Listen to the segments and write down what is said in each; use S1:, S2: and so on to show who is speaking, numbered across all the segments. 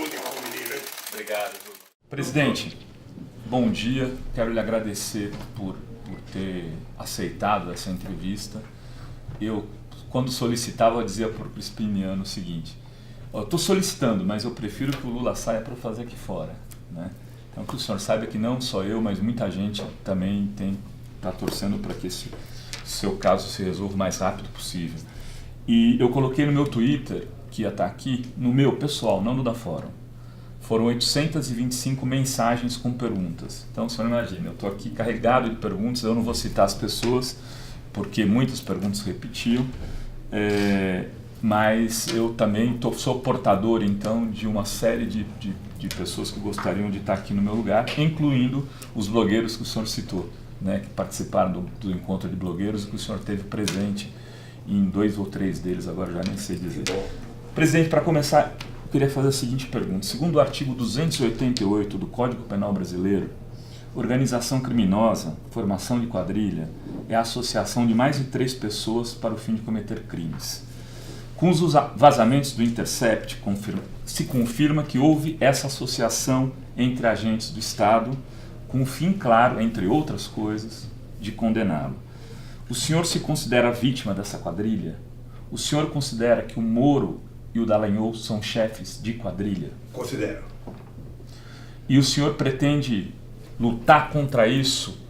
S1: saúde para o menino, hein?
S2: Obrigado. Presidente, bom dia. Quero lhe agradecer por ter aceitado essa entrevista. Eu, quando solicitava, dizia para o Crispiniano o seguinte: estou solicitando, mas eu prefiro que o Lula saia para fazer aqui fora, né? Então, que o senhor saiba que não só eu, mas muita gente também está torcendo para que esse seu caso se resolva o mais rápido possível. E eu coloquei no meu Twitter, que ia estar aqui, no meu pessoal, não no da Fórum. Foram 825 mensagens com perguntas. Então, o senhor imagina, eu estou aqui carregado de perguntas, eu não vou citar as pessoas, porque muitas perguntas repetiam, mas eu também sou portador, então, de uma série de pessoas que gostariam de estar aqui no meu lugar, incluindo os blogueiros que o senhor citou, né, que participaram do encontro de blogueiros e que o senhor teve presente em 2 ou 3 deles, agora já nem sei dizer. Presidente, para começar, eu queria fazer a seguinte pergunta. Segundo o artigo 288 do Código Penal Brasileiro, organização criminosa, formação de quadrilha, é a associação de mais de 3 pessoas para o fim de cometer crimes. Com os vazamentos do Intercept, se confirma que houve essa associação entre agentes do Estado, com o fim claro, entre outras coisas, de condená-lo. O senhor se considera vítima dessa quadrilha? O senhor considera que o Moro e o Dallagnol são chefes de quadrilha?
S1: Considero.
S2: E o senhor pretende lutar contra isso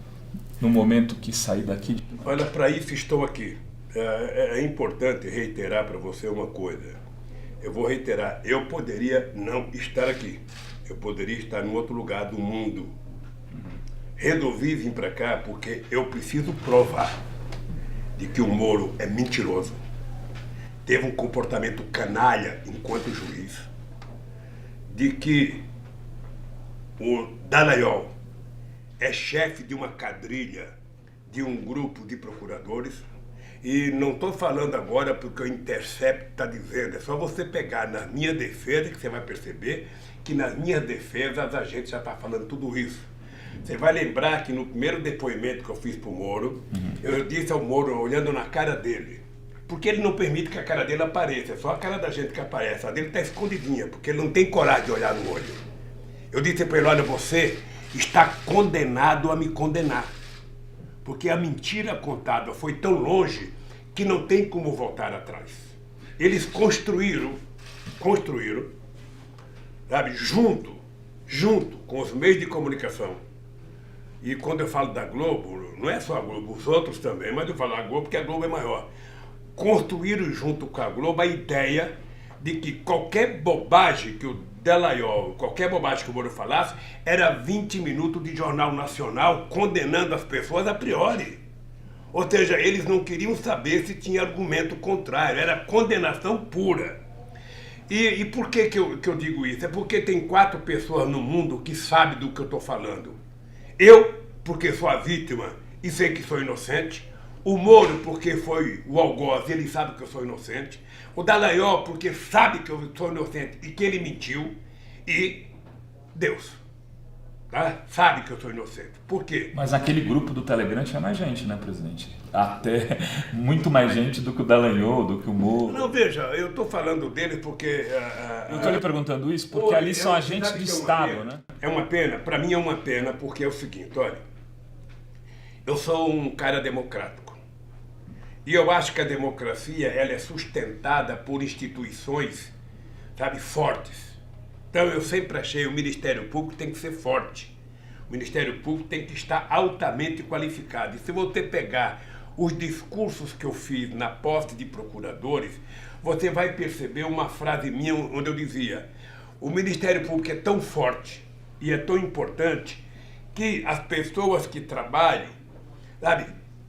S2: no momento que sair daqui?
S1: Olha, para isso estou aqui. É importante reiterar para você uma coisa. Eu vou reiterar, eu poderia não estar aqui. Eu poderia estar em outro lugar do mundo. Resolvi vir para cá porque eu preciso provar de que o Moro é mentiroso, teve um comportamento canalha enquanto juiz, de que o Dallagnol é chefe de uma quadrilha, de um grupo de procuradores, e não estou falando agora porque o Intercept está dizendo, é só você pegar na minha defesa que você vai perceber que nas minhas defesas a gente já está falando tudo isso. Você vai lembrar que no primeiro depoimento que eu fiz para o Moro, eu disse ao Moro, olhando na cara dele, porque ele não permite que a cara dele apareça, é só a cara da gente que aparece, a dele está escondidinha, porque ele não tem coragem de olhar no olho. Eu disse para ele, olha, você está condenado a me condenar, porque a mentira contada foi tão longe que não tem como voltar atrás. Eles construíram, sabe, junto com os meios de comunicação. E quando eu falo da Globo, não é só a Globo, os outros também, mas eu falo a Globo porque a Globo é maior. Construíram junto com a Globo a ideia de que qualquer bobagem que o Dallagnol, qualquer bobagem que o Moro falasse, era 20 minutos de jornal nacional condenando as pessoas a priori. Ou seja, eles não queriam saber se tinha argumento contrário, era condenação pura. E por que eu digo isso? É porque tem 4 pessoas no mundo que sabem do que eu estou falando. Eu, porque sou a vítima e sei que sou inocente. O Moro, porque foi o algoz, ele sabe que eu sou inocente. O Dallagnol, porque sabe que eu sou inocente e que ele mentiu. E Deus, tá? Sabe que eu sou inocente. Por quê?
S2: Mas naquele grupo do Telegram tinha mais gente, né, presidente? Até muito mais gente do que o Dallagnol, do que o Moro.
S1: Não, veja, eu estou falando dele porque...
S2: eu estou lhe perguntando isso porque ali são agentes do Estado, né?
S1: É uma pena, para mim é uma pena, porque é o seguinte, olha, eu sou um cara democrático. E eu acho que a democracia, ela é sustentada por instituições, sabe, fortes. Então eu sempre achei o Ministério Público tem que ser forte. O Ministério Público tem que estar altamente qualificado. E se você pegar os discursos que eu fiz na posse de procuradores, você vai perceber uma frase minha onde eu dizia: o Ministério Público é tão forte e é tão importante que as pessoas que trabalham, sabe,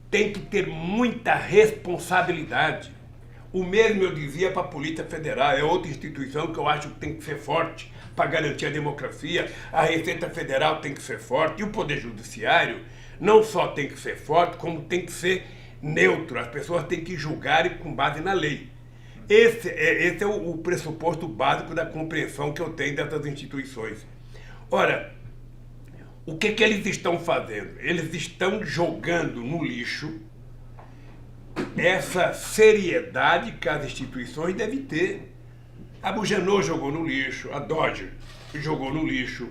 S1: têm que ter muita responsabilidade. O mesmo eu dizia para a Polícia Federal, é outra instituição que eu acho que tem que ser forte para garantir a democracia. A Receita Federal tem que ser forte e o Poder Judiciário não só tem que ser forte, como tem que ser neutro. As pessoas têm que julgar com base na lei. Esse é o pressuposto básico da compreensão que eu tenho dessas instituições. Ora, o que eles estão fazendo? Eles estão jogando no lixo essa seriedade que as instituições devem ter. A Bugenor jogou no lixo, a Dodge jogou no lixo.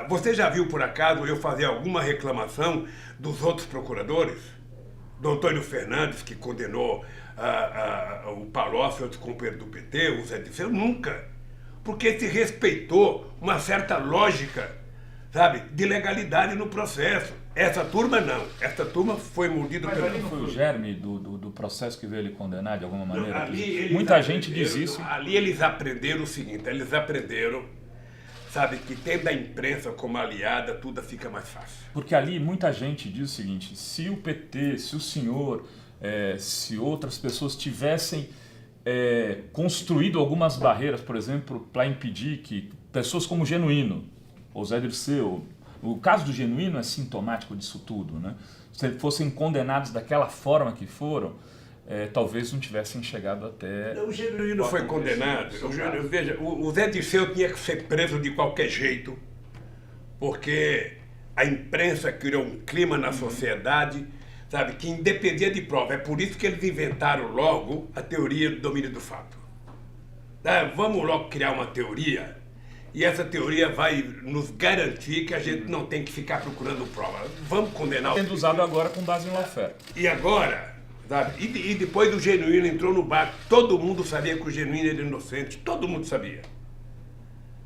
S1: Você já viu, por acaso, eu fazer alguma reclamação dos outros procuradores? Do Antônio Fernandes, que condenou o Palocci, outros companheiros do PT, o Zé Disseu? Nunca. Porque se respeitou uma certa lógica, sabe, de legalidade no processo. Essa turma não. Essa turma foi mordida pelo...
S2: Mas ali não foi o germe do processo que veio ele condenar de alguma maneira?
S1: Ali
S2: muita gente diz isso.
S1: Ali eles aprenderam o seguinte, eles aprenderam, sabe, que tendo a imprensa como aliada, tudo fica mais fácil.
S2: Porque ali muita gente diz o seguinte, se o PT, se o senhor, se outras pessoas tivessem construído algumas barreiras, por exemplo, para impedir que pessoas como o Genuíno, ou Zé Dirceu, o caso do Genuíno é sintomático disso tudo, né? Se fossem condenados daquela forma que foram, talvez não tivessem chegado até...
S1: O Genuíno foi condenado. Veja, o Zé Dirceu tinha que ser preso de qualquer jeito, porque a imprensa criou um clima na sociedade, sabe, que independia de prova. É por isso que eles inventaram logo a teoria do domínio do fato. Vamos logo criar uma teoria, e essa teoria vai nos garantir que a gente não tem que ficar procurando prova. Vamos condenar o...
S2: Sendo usado agora com base em lawfare.
S1: E agora, sabe, e depois o Genuíno entrou no barco, todo mundo sabia que o Genuíno era inocente, todo mundo sabia.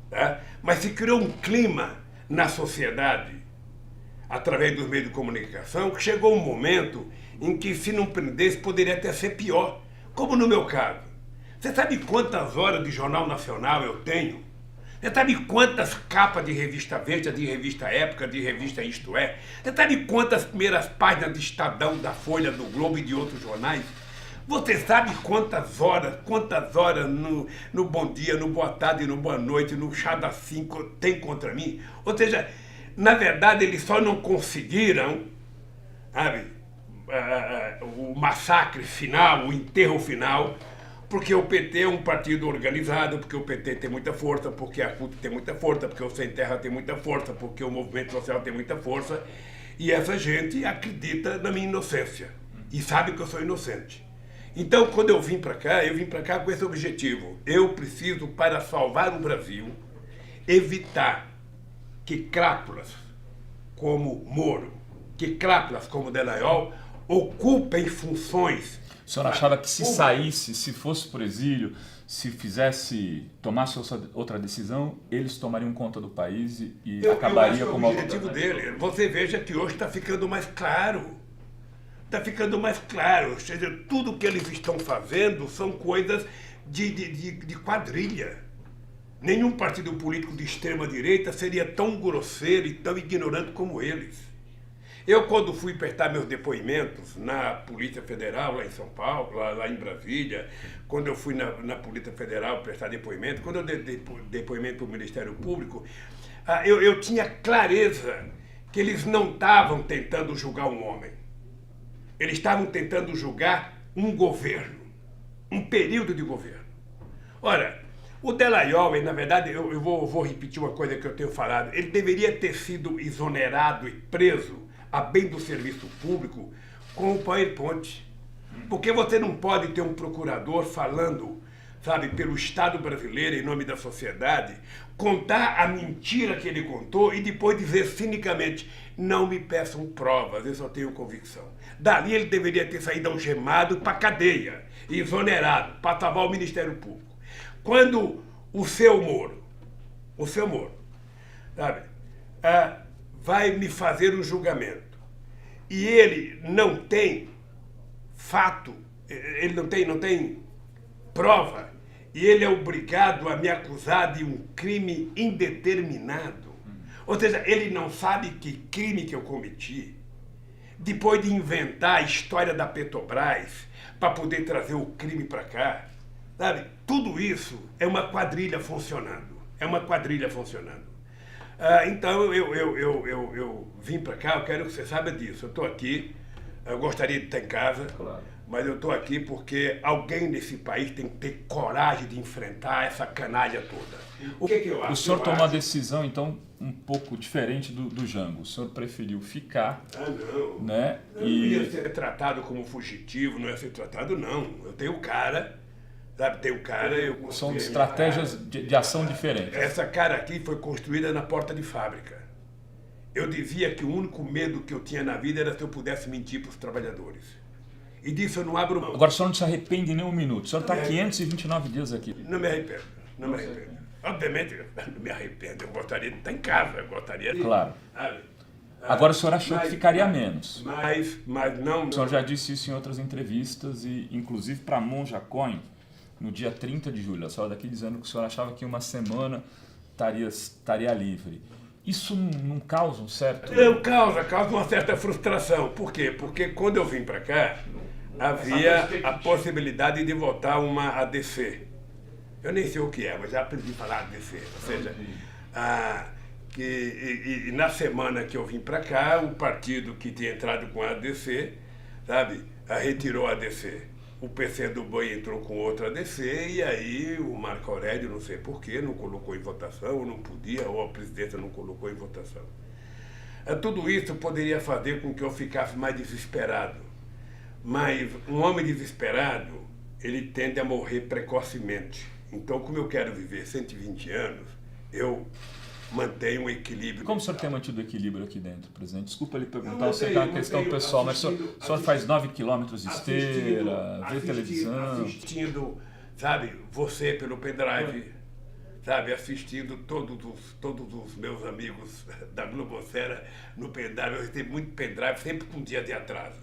S1: Tá? Mas se criou um clima na sociedade, através dos meios de comunicação, que chegou um momento em que, se não prendesse, poderia até ser pior. Como no meu caso. Você sabe quantas horas de Jornal Nacional eu tenho? Você sabe quantas capas de revista Veja, de revista Época, de revista Isto É? Você sabe quantas primeiras páginas de Estadão, da Folha, do Globo e de outros jornais? Você sabe quantas horas no Bom Dia, no Boa Tarde, no Boa Noite, no Chá das 5 tem contra mim? Ou seja, na verdade eles só não conseguiram, sabe, o massacre final, o enterro final, porque o PT é um partido organizado, porque o PT tem muita força, porque a CUT tem muita força, porque o Sem Terra tem muita força, porque o movimento social tem muita força, e essa gente acredita na minha inocência e sabe que eu sou inocente. Então, quando eu vim para cá com esse objetivo. Eu preciso, para salvar o Brasil, evitar que crápulas como Moro, que crápulas como Dallagnol ocupem funções.
S2: O senhor achava que se saísse, se fosse por exílio, se tomasse outra decisão, eles tomariam conta do país e acabaria como...
S1: o objetivo dele. Você veja que hoje está ficando mais claro. Está ficando mais claro. Ou seja, tudo que eles estão fazendo são coisas de quadrilha. Nenhum partido político de extrema-direita seria tão grosseiro e tão ignorante como eles. Eu, quando fui prestar meus depoimentos na Polícia Federal, lá em São Paulo, lá em Brasília, quando eu fui na Polícia Federal prestar depoimento, quando eu dei depoimento para o Ministério Público, eu tinha clareza que eles não estavam tentando julgar um homem. Eles estavam tentando julgar um governo, um período de governo. Ora, o Dallagnol, na verdade, eu vou repetir uma coisa que eu tenho falado, ele deveria ter sido exonerado e preso a bem do serviço público com o PowerPoint. Porque você não pode ter um procurador falando, sabe, pelo Estado brasileiro, em nome da sociedade, contar a mentira que ele contou e depois dizer cinicamente, não me peçam provas, eu só tenho convicção. Dali ele deveria ter saído algemado para a cadeia, exonerado, para salvar o Ministério Público. Quando o seu Moro, sabe, vai me fazer um julgamento e ele não tem fato, ele não tem prova, e ele é obrigado a me acusar de um crime indeterminado. Ou seja, ele não sabe que crime que eu cometi, depois de inventar a história da Petrobras para poder trazer o crime para cá, sabe? Tudo isso é uma quadrilha funcionando. Então eu vim para cá, eu quero que você saiba disso. Eu estou aqui, eu gostaria de estar em casa, claro, mas eu estou aqui porque alguém nesse país tem que ter coragem de enfrentar essa canalha toda. O que eu acho?
S2: O senhor tomou uma decisão, então, um pouco diferente do Jango. O senhor preferiu ficar,
S1: não.
S2: Né?
S1: Não ia ser tratado como fugitivo, não ia ser tratado, não. Eu tenho cara, Sabe, tem um cara...
S2: São estratégias de ação diferentes.
S1: Essa cara aqui foi construída na porta de fábrica. Eu dizia que o único medo que eu tinha na vida era se eu pudesse mentir para os trabalhadores. E disso eu não abro mão.
S2: Agora o senhor não se arrepende nem um minuto. O senhor está 529 dias aqui.
S1: Não me arrependo, não me arrependo. Obviamente, eu não me arrependo. Eu gostaria de estar em casa, eu gostaria de...
S2: Claro. Agora o senhor achou que ficaria menos.
S1: Mas não...
S2: O senhor já disse isso em outras entrevistas, e inclusive para a Monja Coin, no dia 30 de julho. A senhora daqui dizendo que o senhor achava que uma semana estaria livre. Isso não causa um certo...
S1: Causa uma certa frustração. Por quê? Porque quando eu vim para cá, havia a possibilidade de votar uma ADC. Eu nem sei o que é, mas já aprendi a falar ADC. Ou seja, e na semana que eu vim para cá, o partido que tinha entrado com a ADC, sabe, retirou a ADC. O PCdoB entrou com outra ADC e aí o Marco Aurélio, não sei porquê, não colocou em votação, ou não podia, ou a presidenta não colocou em votação. Tudo isso poderia fazer com que eu ficasse mais desesperado. Mas um homem desesperado, ele tende a morrer precocemente. Então, como eu quero viver 120 anos, eu mantenho um equilíbrio.
S2: Como o senhor tem mantido o equilíbrio aqui dentro, presidente? Desculpa lhe perguntar, eu sei que é uma questão pessoal, mas o senhor faz 9 quilômetros de esteira, vê televisão...
S1: Assistindo, sabe, você pelo pendrive, sabe, assistindo todos os meus amigos da Globosfera no pendrive. Eu recebo muito pendrive, sempre com um dia de atraso.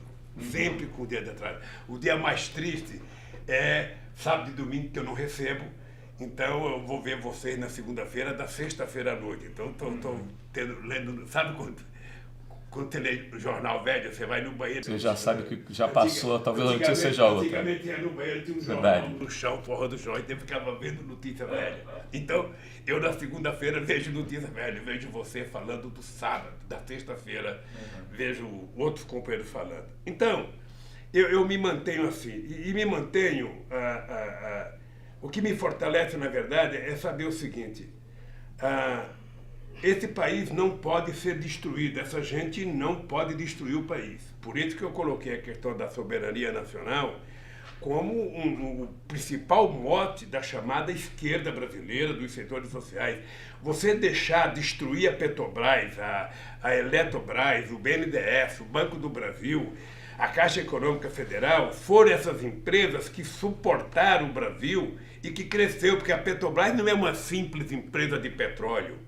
S1: Sempre com um dia de atraso. O dia mais triste é sábado e domingo, que eu não recebo. Então eu vou ver vocês na segunda-feira, da sexta-feira à noite. Então estou lendo, sabe quando você lê o jornal velho, você vai no banheiro...
S2: Você já sabe que já passou, talvez a notícia seja outra.
S1: Antigamente ia no banheiro, tinha um jornal no chão, porra do chão, então eu ficava vendo notícia velha. Então eu na segunda-feira vejo notícia velha, vejo você falando do sábado, da sexta-feira, vejo outros companheiros falando. Então, eu me mantenho assim, e me mantenho... O que me fortalece, na verdade, é saber o seguinte: esse país não pode ser destruído, essa gente não pode destruir o país. Por isso que eu coloquei a questão da soberania nacional como o principal mote da chamada esquerda brasileira, dos setores sociais. Você deixar destruir a Petrobras, a Eletrobras, o BNDES, o Banco do Brasil, a Caixa Econômica Federal, foram essas empresas que suportaram o Brasil e que cresceu, porque a Petrobras não é uma simples empresa de petróleo.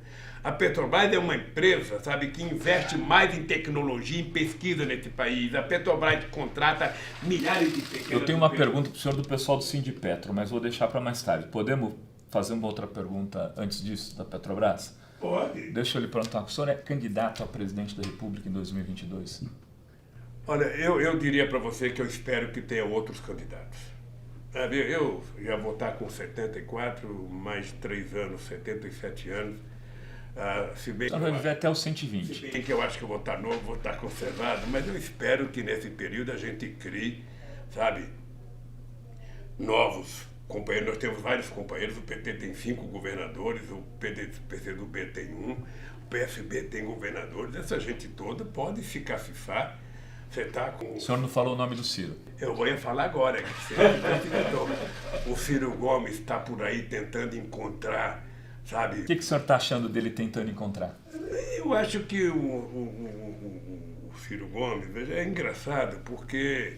S1: A Petrobras é uma empresa, sabe, que investe mais em tecnologia, em pesquisa nesse país. A Petrobras contrata milhares de pequenas...
S2: Eu tenho uma pergunta para o senhor do pessoal do Sindipetro, mas vou deixar para mais tarde. Podemos fazer uma outra pergunta antes disso, da Petrobras?
S1: Pode.
S2: Deixa eu lhe perguntar, o senhor é candidato a presidente da República em 2022?
S1: Olha, eu diria para você que eu espero que tenha outros candidatos. Eu já vou estar com 74, mais 3 anos, 77 anos. Se bem
S2: vai viver até os 120.
S1: Se bem que eu acho que eu vou estar novo, vou estar conservado, mas eu espero que nesse período a gente crie, sabe, novos companheiros. Nós temos vários companheiros, o PT tem 5 governadores, o PCdoB tem 1, o PSB tem governadores. Essa gente toda pode se cacifar. Você tá com...
S2: O senhor não falou o nome do Ciro.
S1: Eu vou falar agora. O Ciro Gomes está por aí tentando encontrar, sabe...
S2: O que o senhor está achando dele tentando encontrar?
S1: Eu acho que o Ciro Gomes é engraçado, porque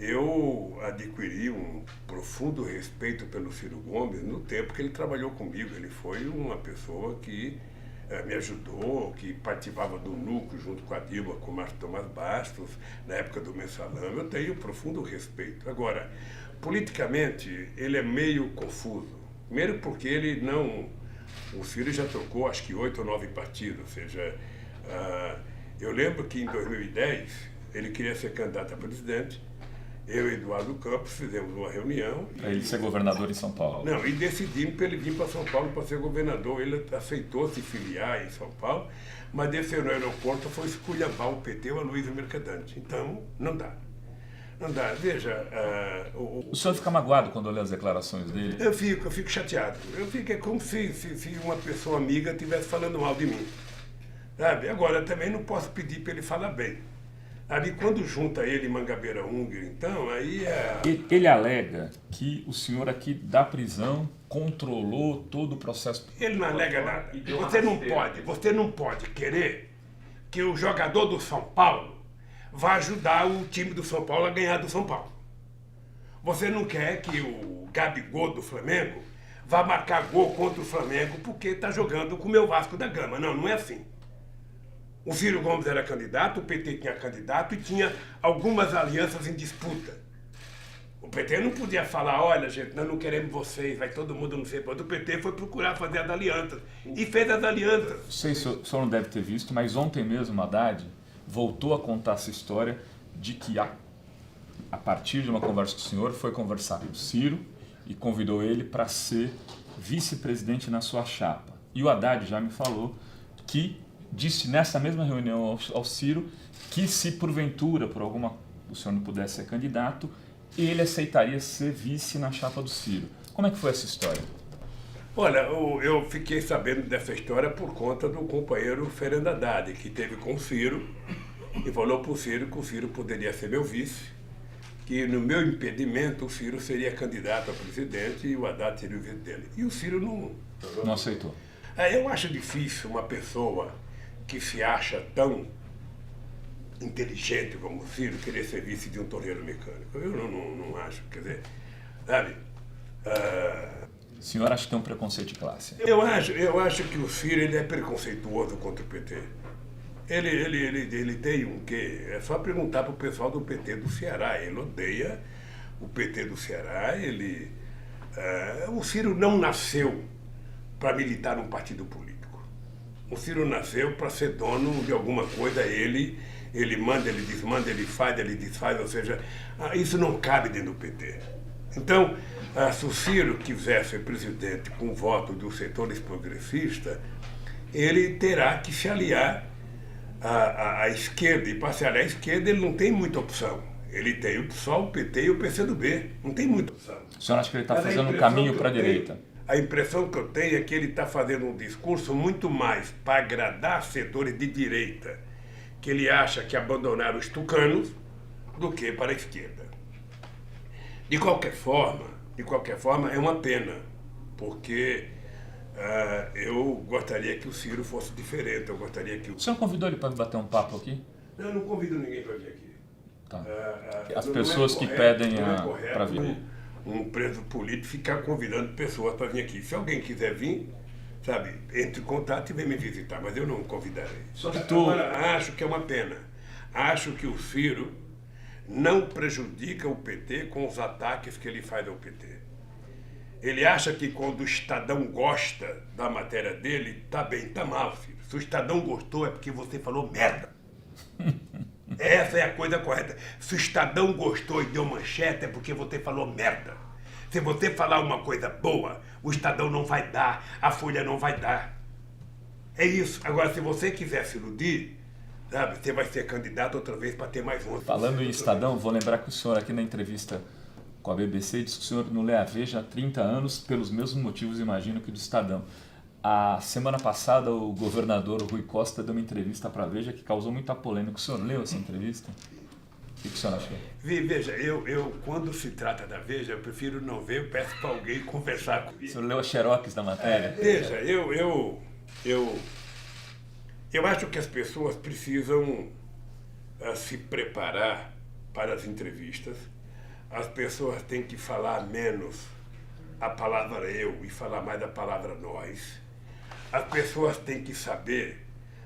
S1: eu adquiri um profundo respeito pelo Ciro Gomes no tempo que ele trabalhou comigo. Ele foi uma pessoa que me ajudou, que participava do núcleo junto com a Dilma, com o Márcio Tomás Bastos, na época do Mensalão. Eu tenho profundo respeito. Agora, politicamente, ele é meio confuso. Primeiro porque ele não... O Ciro já trocou, acho que 8 ou 9 partidos. Ou seja, eu lembro que em 2010 ele queria ser candidato a presidente. Eu e Eduardo Campos fizemos uma reunião.
S2: Para ele ser governador em São Paulo.
S1: Não, e decidimos para ele vir para São Paulo para ser governador. Ele aceitou se filiar em São Paulo, mas desceu no aeroporto, foi esculhambar o PT ou a Luiza Mercadante. Então, não dá. Não dá. Veja...
S2: O senhor fica magoado quando lê as declarações dele?
S1: Eu fico chateado. É como se uma pessoa amiga estivesse falando mal de mim. Sabe? Agora, também não posso pedir para ele falar bem. Ali, quando junta ele e Mangabeira Unger, então, aí é...
S2: Ele alega que o senhor aqui da prisão controlou todo o processo.
S1: Ele não alega nada. Você não pode querer que o jogador do São Paulo vá ajudar o time do São Paulo a ganhar do São Paulo. Você não quer que o Gabigol do Flamengo vá marcar gol contra o Flamengo porque está jogando com o meu Vasco da Gama. Não, não é assim. O Ciro Gomes era candidato, o PT tinha candidato e tinha algumas alianças em disputa. O PT não podia falar, olha gente, nós não queremos vocês, vai todo mundo não sei quanto. O PT foi procurar fazer as alianças e fez as alianças.
S2: Não sei se o senhor não deve ter visto, mas ontem mesmo Haddad voltou a contar essa história de que a partir de uma conversa com o senhor foi conversar com o Ciro e convidou ele para ser vice-presidente na sua chapa. E o Haddad já me falou que disse nessa mesma reunião ao Ciro que se porventura, por alguma, o senhor não pudesse ser candidato, ele aceitaria ser vice na chapa do Ciro. Como é que foi essa história?
S1: Olha, eu fiquei sabendo dessa história por conta do companheiro Fernando Haddad, que teve com o Ciro e falou para o Ciro que o Ciro poderia ser meu vice, que no meu impedimento o Ciro seria candidato a presidente e o Haddad seria o vice dele. E o Ciro
S2: não aceitou.
S1: Eu acho difícil uma pessoa que se acha tão inteligente como o Ciro querer ser vice de um torneiro mecânico. Eu não acho, quer dizer, sabe?
S2: O senhor acha que tem um preconceito de classe?
S1: Eu acho que o Ciro ele é preconceituoso contra o PT. Ele tem um quê? É só perguntar para o pessoal do PT do Ceará. Ele odeia o PT do Ceará. O Ciro não nasceu para militar num partido político. O Ciro nasceu para ser dono de alguma coisa. Ele manda, ele desmanda, ele faz, ele desfaz. Ou seja, isso não cabe dentro do PT. Então, se o Ciro quiser ser presidente com o voto dos setores progressistas, ele terá que se aliar à esquerda. E para se aliar à esquerda, ele não tem muita opção. Ele tem só o PT e o PCdoB. Não tem muita opção.
S2: O senhor acha que ele está fazendo um caminho para a direita?
S1: A impressão que eu tenho é que ele está fazendo um discurso muito mais para agradar setores de direita, que ele acha que abandonaram os tucanos, do que para a esquerda. De qualquer forma, é uma pena, porque eu gostaria que o Ciro fosse diferente, eu gostaria que...
S2: O senhor convidou ele para bater um papo aqui?
S1: Não, eu não convido ninguém para vir aqui.
S2: Tá. As pessoas que pedem para vir.
S1: Um preso político ficar convidando pessoas para vir aqui. Se alguém quiser vir, sabe, entre em contato e vem me visitar, mas eu não convidarei. Agora, acho que é uma pena. Acho que o Ciro não prejudica o PT com os ataques que ele faz ao PT. Ele acha que quando o Estadão gosta da matéria dele, tá bem, tá mal, Ciro. Se o Estadão gostou é porque você falou merda. Essa é a coisa correta. Se o Estadão gostou e deu manchete é porque você falou merda. Se você falar uma coisa boa, o Estadão não vai dar, a Folha não vai dar. É isso. Agora, se você quiser se iludir, sabe, você vai ser candidato outra vez para ter mais um.
S2: Falando em Estadão, vou lembrar que o senhor aqui na entrevista com a BBC disse que o senhor não lê a Veja há 30 anos pelos mesmos motivos, imagino, que do Estadão. A semana passada, o governador Rui Costa deu uma entrevista para a Veja que causou muita polêmica. O senhor leu essa entrevista? O que o senhor achou?
S1: Veja, eu quando se trata da Veja, eu prefiro não ver, eu peço para alguém conversar comigo.
S2: O senhor leu a xerox da matéria?
S1: Veja, eu acho que as pessoas precisam se preparar para as entrevistas. As pessoas têm que falar menos a palavra eu e falar mais a palavra nós. As pessoas têm que saber.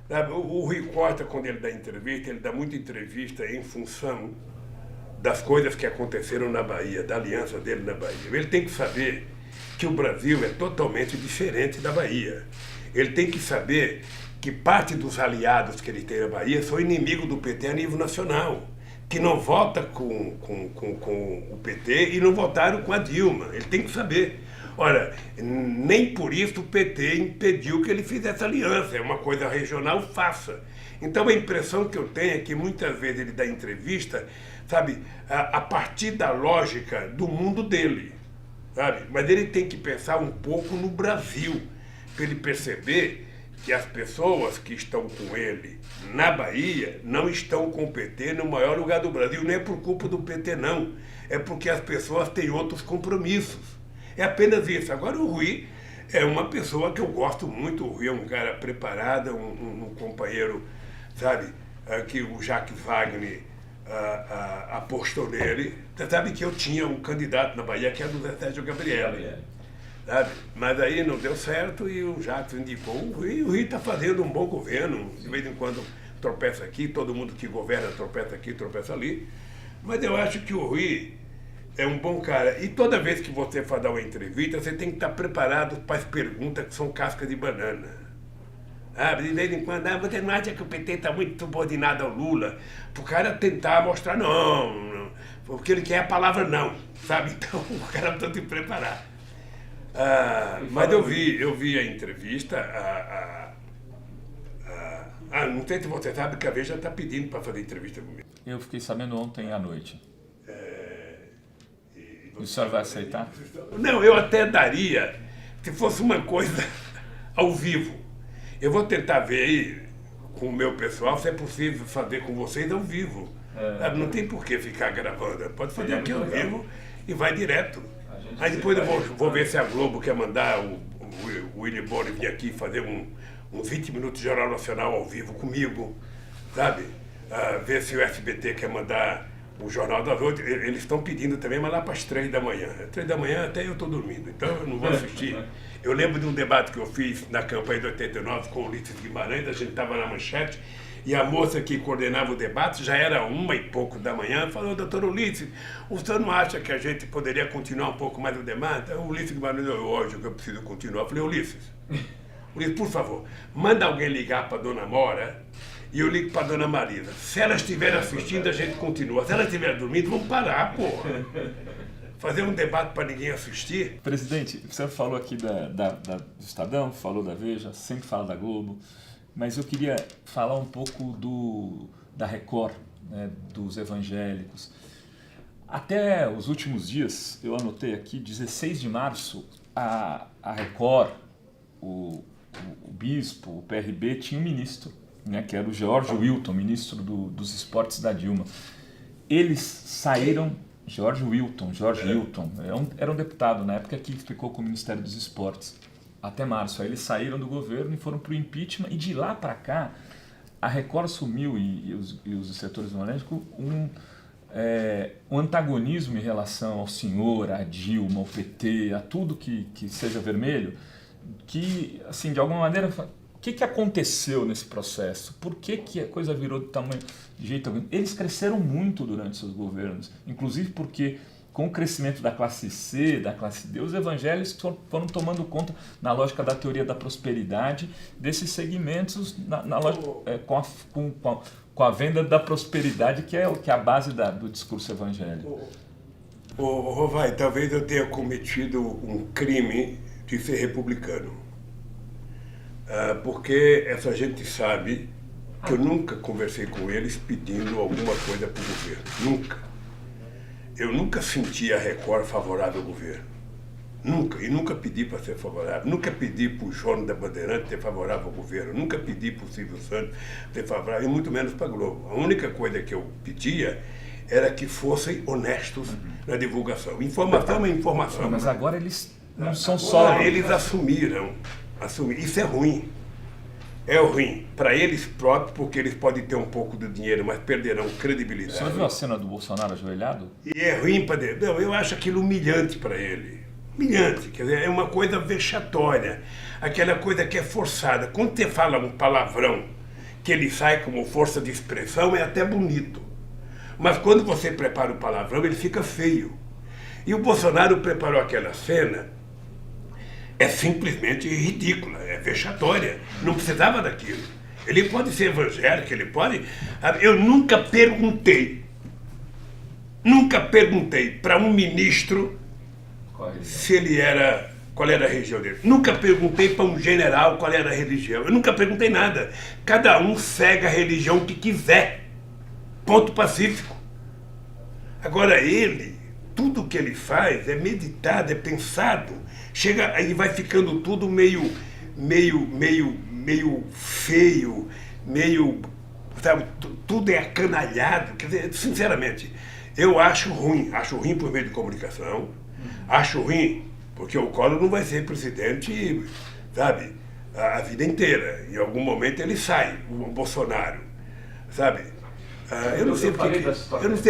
S1: Sabe? O Rui Costa, quando ele dá entrevista, ele dá muita entrevista em função das coisas que aconteceram na Bahia, da aliança dele na Bahia. Ele tem que saber que o Brasil é totalmente diferente da Bahia. Ele tem que saber que parte dos aliados que ele tem na Bahia são inimigos do PT a nível nacional, que não vota com o PT e não votaram com a Dilma. Ele tem que saber. Ora, nem por isso o PT impediu que ele fizesse aliança. É uma coisa regional, faça. Então a impressão que eu tenho é que muitas vezes ele dá entrevista, sabe, a partir da lógica do mundo dele, sabe? Mas ele tem que pensar um pouco no Brasil, para ele perceber que as pessoas que estão com ele na Bahia não estão com o PT no maior lugar do Brasil. Não é por culpa do PT, não. É porque as pessoas têm outros compromissos. É apenas isso. Agora, o Rui é uma pessoa que eu gosto muito. O Rui é um cara preparado, um companheiro, sabe, que o Jacques Wagner apostou nele. Você sabe que eu tinha um candidato na Bahia que era o Zé Sérgio Gabriel. Sabe? Mas aí não deu certo e o Jacques indicou o Rui. E o Rui está fazendo um bom governo. De vez em quando tropeça aqui, todo mundo que governa tropeça aqui, tropeça ali. Mas eu acho que o Rui é um bom cara. E toda vez que você for dar uma entrevista, você tem que estar preparado para as perguntas que são casca de banana. De vez em quando, você não acha que o PT está muito subordinado ao Lula? Para o cara tentar mostrar, não, porque ele quer a palavra não, sabe? Então o cara precisa se preparar. Mas eu vi a entrevista, não sei se você sabe que a Veja está pedindo para fazer entrevista comigo.
S2: Eu fiquei sabendo ontem à noite. O senhor vai aceitar?
S1: Não, eu até daria, se fosse uma coisa ao vivo. Eu vou tentar ver aí com o meu pessoal se é possível fazer com vocês ao vivo. Não tem por que ficar gravando, pode fazer aqui ao vivo e vai direto. Aí depois eu vou ver se a Globo quer mandar o Willy Bonner vir aqui fazer uns 20 minutos de Jornal Nacional ao vivo comigo, sabe? Ver se o SBT quer mandar o Jornal das 8. Eles estão pedindo também, mas lá para as 3 da manhã. 3 da manhã até eu estou dormindo, então eu não vou assistir. Eu lembro de um debate que eu fiz na campanha de 89 com o Ulisses Guimarães, a gente estava na Manchete, e a moça que coordenava o debate, já era 1 e pouco da manhã, falou: doutor Ulisses, o senhor não acha que a gente poderia continuar um pouco mais o debate? O Ulisses Guimarães, hoje que eu preciso continuar. Eu falei: Ulisses, por favor, manda alguém ligar para a dona Mora e eu ligo para a dona Marisa. Se ela estiver assistindo, a gente continua. Se ela estiver dormindo, vamos parar, porra. Fazer um debate para ninguém assistir.
S2: Presidente, o senhor falou aqui do Estadão, falou da Veja, sempre fala da Globo, mas eu queria falar um pouco da Record, né, dos evangélicos. Até os últimos dias, eu anotei aqui, 16 de março, a Record, o bispo, o PRB, tinha um ministro, né, que era o George Wilton, ministro dos esportes da Dilma. Eles saíram... George Wilton, era um deputado na época que ficou com o Ministério dos Esportes até março. Aí eles saíram do governo e foram para o impeachment, e de lá para cá a Record assumiu, e os setores evangélicos, um antagonismo em relação ao senhor, à Dilma, ao PT, a tudo que seja vermelho, que, assim, de alguma maneira... O que aconteceu nesse processo? Por que a coisa virou de jeito algum? Eles cresceram muito durante seus governos, inclusive porque, com o crescimento da classe C, da classe D, os evangélicos foram tomando conta, na lógica da teoria da prosperidade, desses segmentos, na lógica, com a venda da prosperidade, que é a base do discurso evangélico.
S1: Rovai, talvez eu tenha cometido um crime de ser republicano. Porque essa gente sabe que eu nunca conversei com eles pedindo alguma coisa para o governo. Nunca. Eu nunca senti a Record favorável ao governo. Nunca. E nunca pedi para ser favorável. Nunca pedi para o João da Bandeirante ser favorável ao governo. Nunca pedi para o Silvio Santos ser favorável, e muito menos para a Globo. A única coisa que eu pedia era que fossem honestos na divulgação. Informação é informação.
S2: Mas agora eles não são só...
S1: Eles assumiram. Isso é ruim. É ruim para eles próprios, porque eles podem ter um pouco de dinheiro, mas perderão credibilidade.
S2: O senhor viu a cena do Bolsonaro ajoelhado?
S1: E é ruim para ele. Não, eu acho aquilo humilhante para ele. Humilhante, quer dizer, é uma coisa vexatória. Aquela coisa que é forçada. Quando você fala um palavrão que ele sai como força de expressão, é até bonito. Mas quando você prepara o palavrão, ele fica feio. E o Bolsonaro preparou aquela cena... É simplesmente ridícula, é vexatória. Não precisava daquilo. Ele pode ser evangélico, ele pode... Eu nunca perguntei para um ministro se ele era... Qual era a religião dele. Nunca perguntei para um general qual era a religião. Eu nunca perguntei nada. Cada um segue a religião que quiser. Ponto pacífico. Agora ele, tudo que ele faz é meditado, é pensado. Chega aí, vai ficando tudo meio meio feio, meio, sabe, tudo é acanalhado. Quer dizer, sinceramente, eu acho ruim por meio de comunicação, acho ruim porque o Collor não vai ser presidente, sabe, a vida inteira. Em algum momento ele sai, o Bolsonaro, sabe? Eu não sei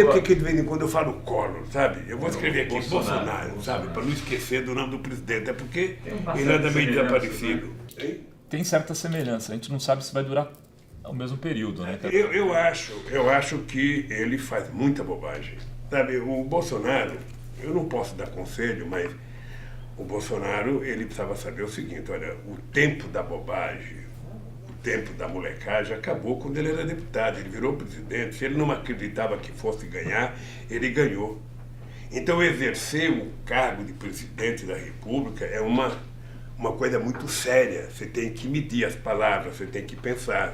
S1: porque de vez em quando eu falo Collor, sabe? Eu vou escrever aqui Bolsonaro, sabe? Para não esquecer do nome do presidente, é porque ele anda meio desaparecido.
S2: Né? Tem certa semelhança, a gente não sabe se vai durar o mesmo período, né?
S1: Eu acho que ele faz muita bobagem, sabe? O Bolsonaro, eu não posso dar conselho, mas o Bolsonaro, ele precisava saber o seguinte, olha, o tempo da bobagem, o tempo da molecagem acabou quando ele era deputado, ele virou presidente. Se ele não acreditava que fosse ganhar, ele ganhou. Então exercer o cargo de presidente da República é uma coisa muito séria. Você tem que medir as palavras, você tem que pensar,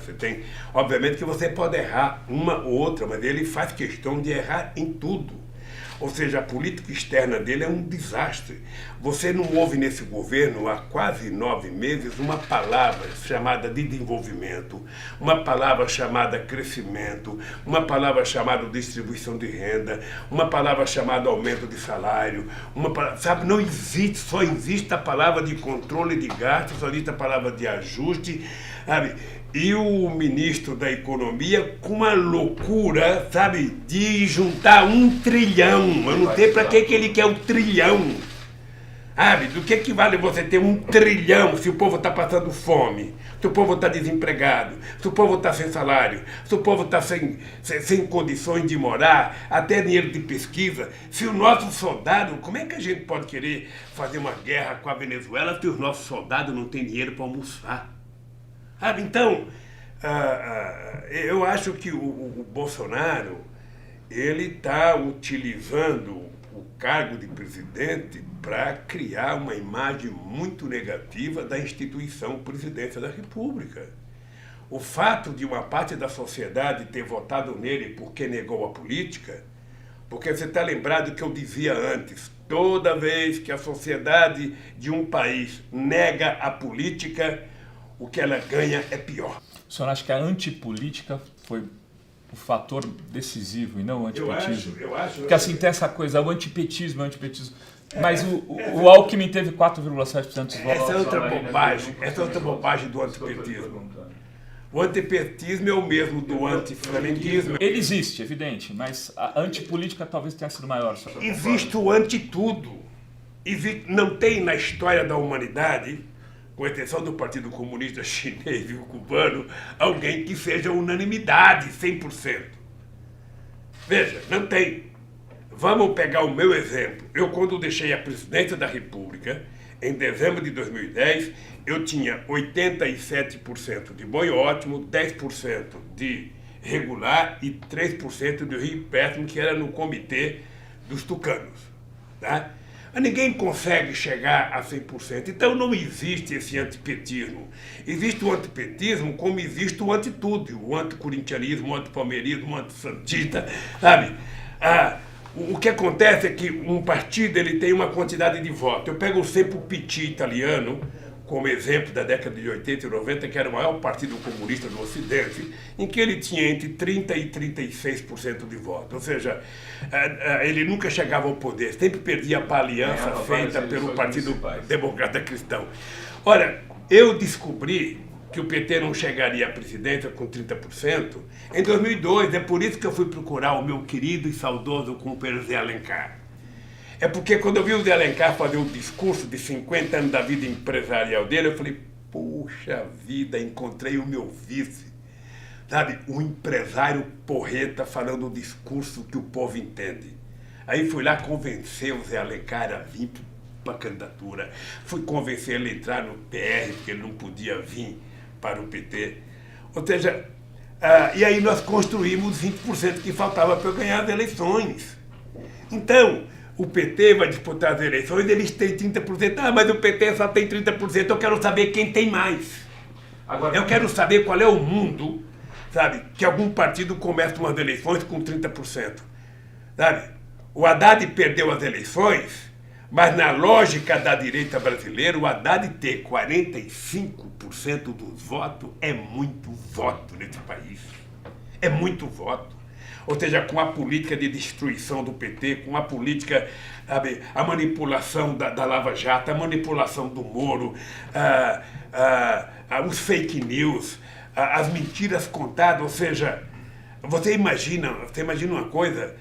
S1: obviamente que você pode errar uma ou outra, mas ele faz questão de errar em tudo. Ou seja, a política externa dele é um desastre. Você não ouve nesse governo, há quase 9 meses, uma palavra chamada desenvolvimento, uma palavra chamada crescimento, uma palavra chamada distribuição de renda, uma palavra chamada aumento de salário, sabe, não existe, só existe a palavra de controle de gastos, só existe a palavra de ajuste, sabe? E o ministro da Economia com uma loucura, sabe, de juntar 1 trilhão. Eu não sei para que ele quer 1 trilhão. Sabe, do que vale você ter 1 trilhão se o povo está passando fome, se o povo está desempregado, se o povo está sem salário, se o povo está sem condições de morar, até dinheiro de pesquisa. Se o nosso soldado, como é que a gente pode querer fazer uma guerra com a Venezuela se os nossos soldados não têm dinheiro para almoçar? Então, eu acho que o Bolsonaro, ele está utilizando o cargo de presidente para criar uma imagem muito negativa da instituição Presidência da República. O fato de uma parte da sociedade ter votado nele porque negou a política, porque você está lembrado que eu dizia antes, toda vez que a sociedade de um país nega a política, o que ela ganha é pior.
S2: O senhor acha que a antipolítica foi o fator decisivo e não o antipetismo?
S1: Eu acho.
S2: Porque assim tem essa coisa, o antipetismo. Mas o Alckmin teve 4,7% dos votos.
S1: Essa é outra bobagem do antipetismo. O antipetismo é o mesmo do antiflamenguismo.
S2: Ele existe, evidente, mas a antipolítica talvez tenha sido maior.
S1: Existe o anti-tudo. Não tem na história da humanidade, com exceção do Partido Comunista Chinês e o cubano, alguém que seja unanimidade, 100%. Veja, não tem. Vamos pegar o meu exemplo. Eu, quando deixei a presidência da República, em dezembro de 2010, eu tinha 87% de bom e ótimo, 10% de regular e 3% de ruim péssimo, que era no comitê dos tucanos. Tá? Mas ninguém consegue chegar a 100%. Então não existe esse antipetismo. Existe o antipetismo como existe o antitudo, o anticorintianismo, o antipalmeirismo, o antissantista, sabe? O que acontece é que um partido ele tem uma quantidade de votos. Eu pego sempre o PT italiano como exemplo da década de 80 e 90, que era o maior partido comunista do Ocidente, em que ele tinha entre 30% e 36% de votos. Ou seja, ele nunca chegava ao poder, sempre perdia para a aliança feita pelo Partido Democrata Cristão. Ora, eu descobri que o PT não chegaria à presidência com 30% em 2002. É por isso que eu fui procurar o meu querido e saudoso companheiro Zé Alencar. É porque quando eu vi o Zé Alencar fazer o discurso de 50 anos da vida empresarial dele, eu falei, puxa vida, encontrei o meu vice. Sabe, um empresário porreta falando o discurso que o povo entende. Aí fui lá convencer o Zé Alencar a vir para a candidatura. Fui convencer ele a entrar no PR, porque ele não podia vir para o PT. Ou seja, e aí nós construímos 20% que faltava para eu ganhar as eleições. Então, o PT vai disputar as eleições, eles têm 30%. Mas o PT só tem 30%, eu quero saber quem tem mais. Eu quero saber qual é o mundo, sabe, que algum partido começa umas eleições com 30%. Sabe? O Haddad perdeu as eleições, Mas na lógica da direita brasileira, o Haddad ter 45% dos votos é muito voto nesse país. É muito voto. Ou seja, com a política de destruição do PT, com a política, sabe, a manipulação da Lava Jato, a manipulação do Moro, os fake news, as mentiras contadas, ou seja, você imagina uma coisa,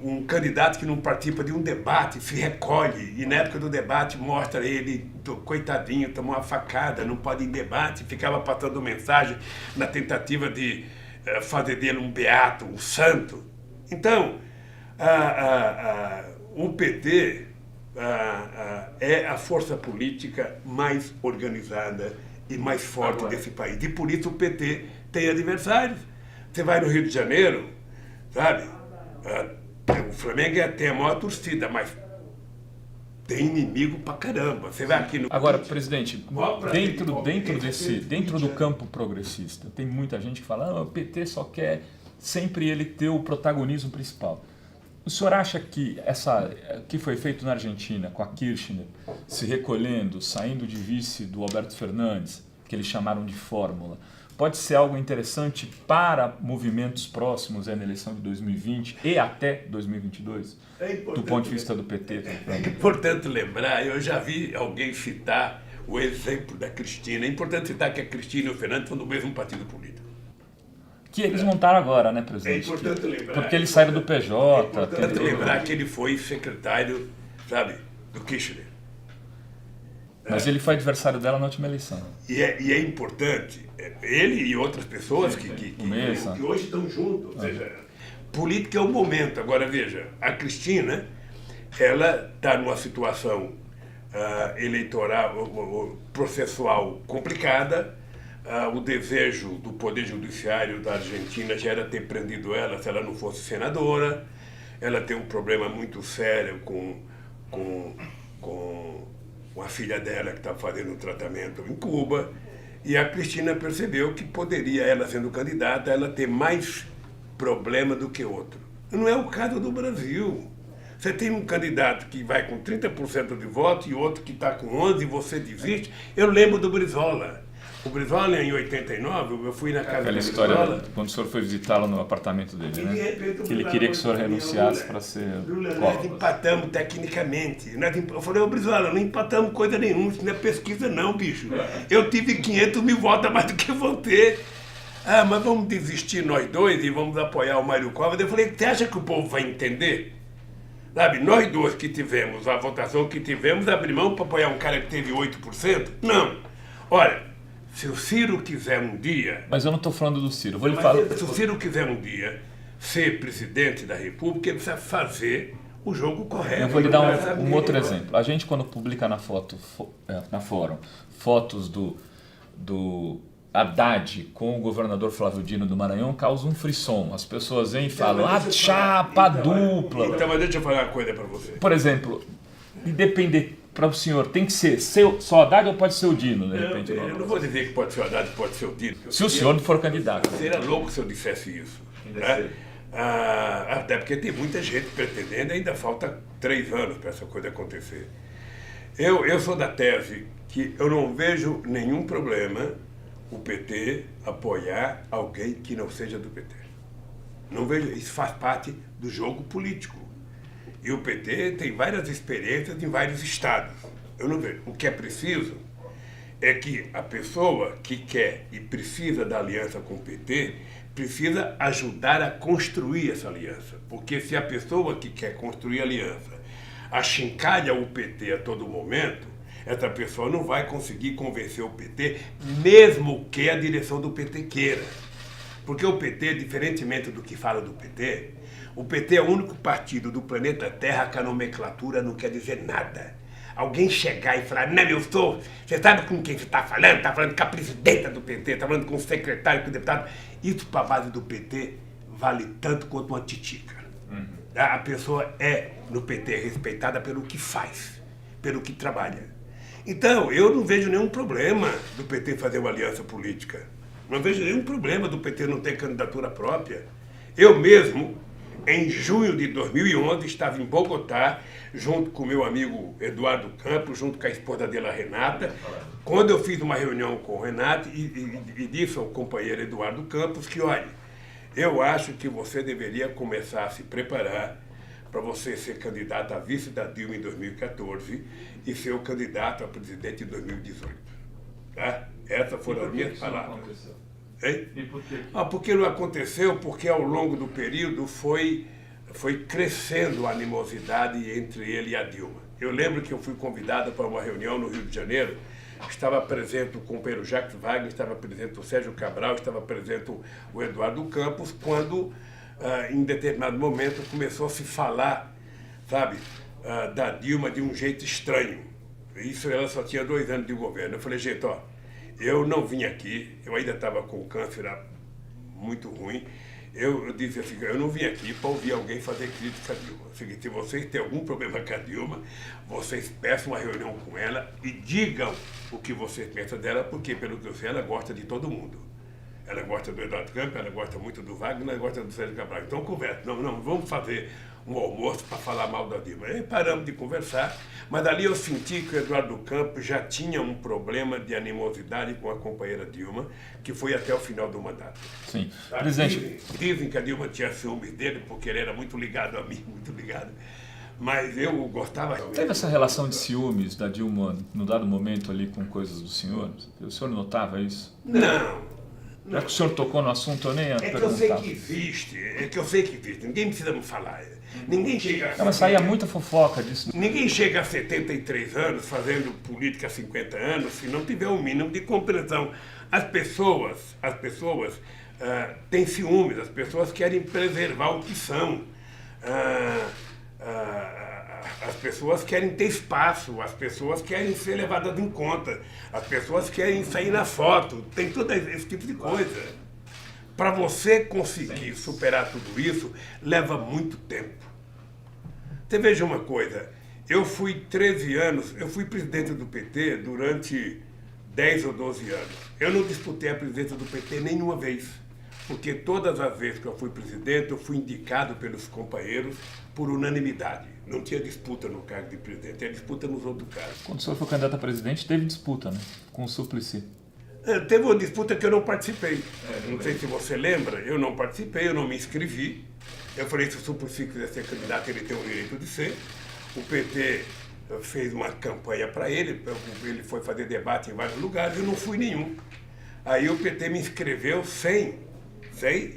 S1: um candidato que não participa de um debate se recolhe e na época do debate mostra ele, coitadinho, tomou uma facada, não pode ir em debate, ficava passando mensagem na tentativa de fazer dele um beato, um santo. Então, o PT é a força política mais organizada e mais forte desse país. E por isso o PT tem adversários. Você vai no Rio de Janeiro, sabe? O Flamengo tem a maior torcida, mas tem inimigo pra caramba. Você vai aqui no...
S2: Agora, presidente, dentro do campo progressista, tem muita gente que fala, o PT só quer sempre ele ter o protagonismo principal. O senhor acha que que foi feito na Argentina, com a Kirchner, se recolhendo, saindo de vice do Alberto Fernandes, que eles chamaram de fórmula, pode ser algo interessante para movimentos próximos na eleição de 2020 e até 2022, do ponto de vista do PT?
S1: É importante lembrar, eu já vi alguém citar o exemplo da Cristina. É importante citar que a Cristina e o Fernando são do mesmo partido político.
S2: Que eles montaram agora, né, presidente?
S1: É importante lembrar.
S2: Porque eles saíram do PJ.
S1: É importante lembrar que ele foi secretário, sabe, do Kirchner.
S2: Mas ele foi adversário dela na última eleição.
S1: E é importante, ele e outras pessoas que hoje estão juntos. Ou seja, política é o momento. Agora, veja, a Cristina, ela está numa situação eleitoral, processual complicada. O desejo do Poder Judiciário da Argentina já era ter prendido ela se ela não fosse senadora. Ela tem um problema muito sério com a filha dela que está fazendo um tratamento em Cuba, e a Cristina percebeu que poderia, ela sendo candidata, ela ter mais problema do que outro. Não é o caso do Brasil. Você tem um candidato que vai com 30% de voto e outro que está com 11% e você desiste. Eu lembro do Brizola. O Brizola, em 89, eu fui na casa do Brizola.
S2: Aquela história, quando o senhor foi visitá-lo no apartamento dele, né? Que ele queria que o senhor renunciasse para ser...
S1: Nós empatamos tecnicamente. Eu falei, Brizola, não empatamos coisa nenhuma, isso não é pesquisa não, bicho. Eu tive 500 mil votos a mais do que você. Mas vamos desistir nós dois e vamos apoiar o Mário Covas. Eu falei, você acha que o povo vai entender? Sabe, nós dois que tivemos, a votação que tivemos, abrir mão para apoiar um cara que teve 8%? Não. Olha, se o Ciro quiser um dia...
S2: Mas eu não estou falando do Ciro. Vou lhe falar...
S1: Se o Ciro quiser um dia ser presidente da República, ele precisa fazer o jogo correto.
S2: Eu vou lhe dar um outro exemplo. A gente, quando publica na Fórum fotos do Haddad com o governador Flávio Dino do Maranhão, causa um frisson. As pessoas vêm e falam, chapa dupla.
S1: Então, mas deixa eu falar uma coisa para você.
S2: Por exemplo, independente... Para o senhor, tem que ser só Haddad ou pode ser o Dino, de repente?
S1: Eu não vou dizer que pode ser o Haddad, pode ser o Dino.
S2: Se o senhor não for candidato.
S1: Seria louco se eu dissesse isso. Né? Até porque tem muita gente pretendendo, ainda falta 3 anos para essa coisa acontecer. Eu sou da tese que eu não vejo nenhum problema o PT apoiar alguém que não seja do PT. Não vejo, isso faz parte do jogo político. E o PT tem várias experiências em vários estados. Eu não vejo. O que é preciso é que a pessoa que quer e precisa da aliança com o PT precisa ajudar a construir essa aliança. Porque se a pessoa que quer construir a aliança achincalha o PT a todo momento, essa pessoa não vai conseguir convencer o PT, mesmo que a direção do PT queira. Porque o PT, diferentemente do que fala do PT, o PT é o único partido do planeta Terra que a nomenclatura não quer dizer nada. Alguém chegar e falar, não, eu sou... Você sabe com quem você está falando? Está falando com a presidenta do PT, está falando com o secretário, com o deputado. Isso para a base do PT vale tanto quanto uma titica. A pessoa é, no PT, respeitada pelo que faz, pelo que trabalha. Então, eu não vejo nenhum problema do PT fazer uma aliança política. Não vejo nenhum problema do PT não ter candidatura própria. Eu mesmo... em junho de 2011, estava em Bogotá, junto com o meu amigo Eduardo Campos, junto com a esposa dela, Renata, quando eu fiz uma reunião com o Renato e disse ao companheiro Eduardo Campos que, olha, eu acho que você deveria começar a se preparar para você ser candidato a vice da Dilma em 2014 e ser o candidato a presidente em 2018. Tá? Essas foram as minhas palavras. Hein?
S2: E por quê?
S1: Porque não aconteceu, porque ao longo do período foi crescendo a animosidade entre ele e a Dilma. Eu lembro que eu fui convidado para uma reunião no Rio de Janeiro, estava presente o companheiro Jacques Wagner, estava presente o Sérgio Cabral, estava presente o Eduardo Campos, quando, em determinado momento, começou a se falar, sabe, da Dilma de um jeito estranho. Isso, ela só tinha 2 anos de governo. Eu falei, gente, ó, eu não vim aqui, eu ainda estava com câncer muito ruim. Eu disse assim, eu não vim aqui para ouvir alguém fazer crítica a Dilma. É o seguinte, se vocês têm algum problema com a Dilma, vocês peçam uma reunião com ela e digam o que vocês pensam dela, porque, pelo que eu sei, ela gosta de todo mundo. Ela gosta do Eduardo Campos, ela gosta muito do Wagner, ela gosta do Sérgio Cabral. Então, conversa. Não, vamos fazer um almoço para falar mal da Dilma. Aí paramos de conversar, mas ali eu senti que o Eduardo Campos já tinha um problema de animosidade com a companheira Dilma, que foi até o final do mandato.
S2: Sim. Presidente...
S1: Dizem que a Dilma tinha ciúmes dele, porque ele era muito ligado a mim, muito ligado. Mas eu gostava...
S2: Teve essa relação de ciúmes da Dilma, no dado momento ali, com coisas do senhor? O senhor notava isso?
S1: Não.
S2: Já que o senhor tocou no assunto, eu nem ia perguntar.
S1: Eu sei que existe, ninguém precisa me falar. Ninguém chega
S2: Não, mas saía muita fofoca disso.
S1: Ninguém chega a 73 anos fazendo política há 50 anos se não tiver um mínimo de compreensão. As pessoas têm ciúmes, as pessoas querem preservar o que são. As pessoas querem ter espaço, as pessoas querem ser levadas em conta, as pessoas querem sair na foto, tem todo esse tipo de coisa. Para você conseguir superar tudo isso, leva muito tempo. Você veja uma coisa, eu fui 13 anos, eu fui presidente do PT durante 10 ou 12 anos. Eu não disputei a presidência do PT nenhuma vez, porque todas as vezes que eu fui presidente, eu fui indicado pelos companheiros por unanimidade. Não tinha disputa no cargo de presidente, tinha disputa nos outros cargos.
S2: Quando o senhor foi candidato a presidente, teve disputa, né? Com o Suplicy.
S1: Teve uma disputa que eu não participei. Não sei se você lembra, eu não participei, eu não me inscrevi. Eu falei, se o Suplicy quiser ser candidato, ele tem o direito de ser. O PT fez uma campanha para ele foi fazer debate em vários lugares, eu não fui nenhum. Aí o PT me inscreveu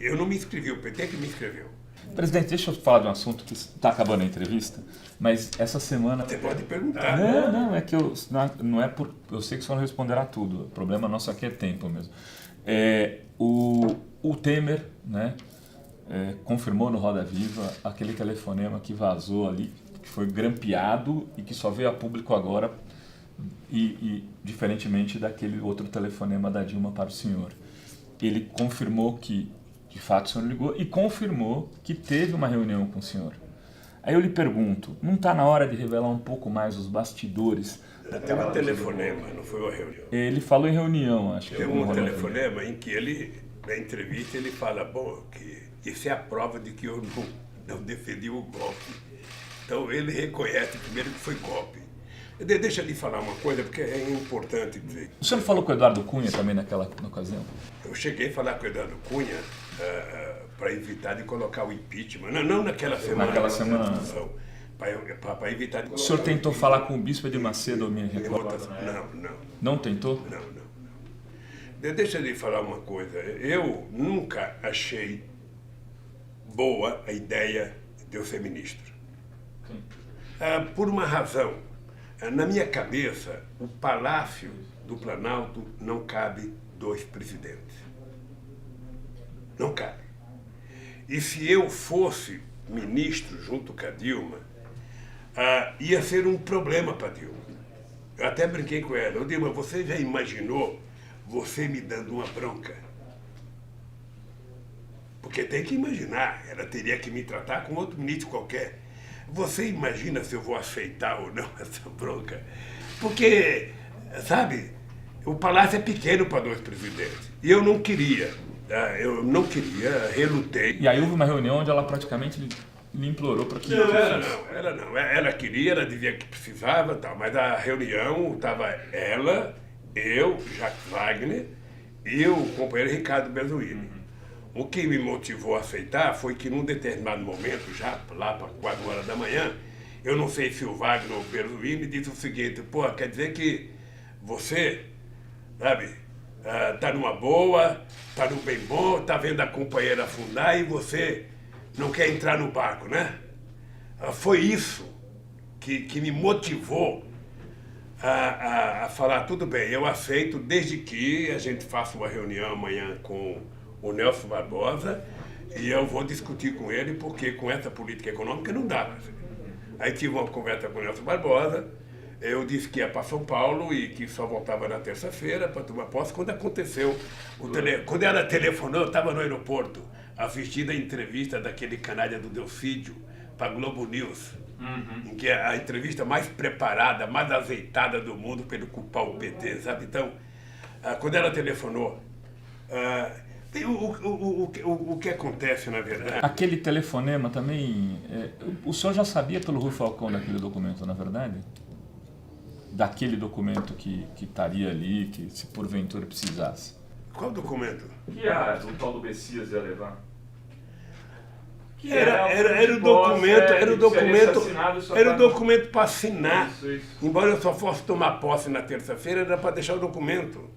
S1: eu não me inscrevi, o PT que me inscreveu.
S2: Presidente, deixa eu falar de um assunto que está acabando a entrevista, mas essa semana...
S1: Você pode perguntar.
S2: Não, é que eu sei que o senhor não responderá tudo, o problema nosso aqui é tempo mesmo. O Temer, né, confirmou no Roda Viva aquele telefonema que vazou ali, que foi grampeado e que só veio a público agora, e diferentemente daquele outro telefonema da Dilma para o senhor. Ele confirmou que, de fato, o senhor ligou e confirmou que teve uma reunião com o senhor. Aí eu lhe pergunto, não está na hora de revelar um pouco mais os bastidores?
S1: Teve um telefonema, não foi uma reunião.
S2: Ele falou em reunião, acho que.
S1: Teve um telefonema em que ele, na entrevista, ele fala, que isso é a prova de que eu não defendi o golpe. Então ele reconhece primeiro que foi golpe. Deixa eu lhe falar uma coisa, porque é importante dizer.
S2: O senhor falou com o Eduardo Cunha também na ocasião?
S1: Eu cheguei a falar com o Eduardo Cunha para evitar de colocar o impeachment, não naquela semana.
S2: Naquela semana.
S1: Para evitar de colocar.
S2: O senhor tentou falar com o bispo de Macedo, me recordo?
S1: Não.
S2: Não tentou?
S1: Não. Deixa eu lhe falar uma coisa. Eu nunca achei boa a ideia de eu ser ministro. Por uma razão. Na minha cabeça, o Palácio do Planalto não cabe 2 presidentes. Não cabe. E se eu fosse ministro junto com a Dilma, ia ser um problema para a Dilma. Eu até brinquei com ela. Dilma, você já imaginou você me dando uma bronca? Porque tem que imaginar, ela teria que me tratar como outro ministro qualquer. Você imagina se eu vou aceitar ou não essa bronca? Porque, sabe, o palácio é pequeno para 2 presidentes. E eu não queria. Eu não queria, relutei.
S2: E aí houve uma reunião onde ela praticamente lhe implorou para que...
S1: Não, ela não. Ela queria, ela dizia que precisava, tal, mas a reunião estava ela, eu, Jacques Wagner e o companheiro Ricardo Berzoini. O que me motivou a aceitar foi que num determinado momento, já lá para 4 horas da manhã, eu não sei se o Wagner ou o Berzoini disse o seguinte: pô, quer dizer que você, sabe, tá numa boa, tá num bem bom, tá vendo a companheira afundar e você não quer entrar no barco, né? Foi isso que me motivou a falar: tudo bem, eu aceito, desde que a gente faça uma reunião amanhã com o Nelson Barbosa e eu vou discutir com ele, porque com essa política econômica não dá. Aí tive uma conversa com o Nelson Barbosa, eu disse que ia para São Paulo e que só voltava na terça-feira para tomar posse. Quando aconteceu, quando ela telefonou, eu estava no aeroporto, assistindo a entrevista daquele canalha do Delcídio para Globo News, em que é a entrevista mais preparada, mais azeitada do mundo para ele culpar o PT, sabe? Então, quando ela telefonou, o que acontece, na verdade...
S2: Aquele telefonema também... o senhor já sabia pelo Rui Falcão daquele documento, na verdade? Daquele documento que estaria ali, que se porventura precisasse.
S1: Qual documento?
S2: Que o tal do Messias ia levar.
S1: Era o documento para assinar.
S2: Isso.
S1: Embora eu só fosse tomar posse na terça-feira, era para deixar o documento.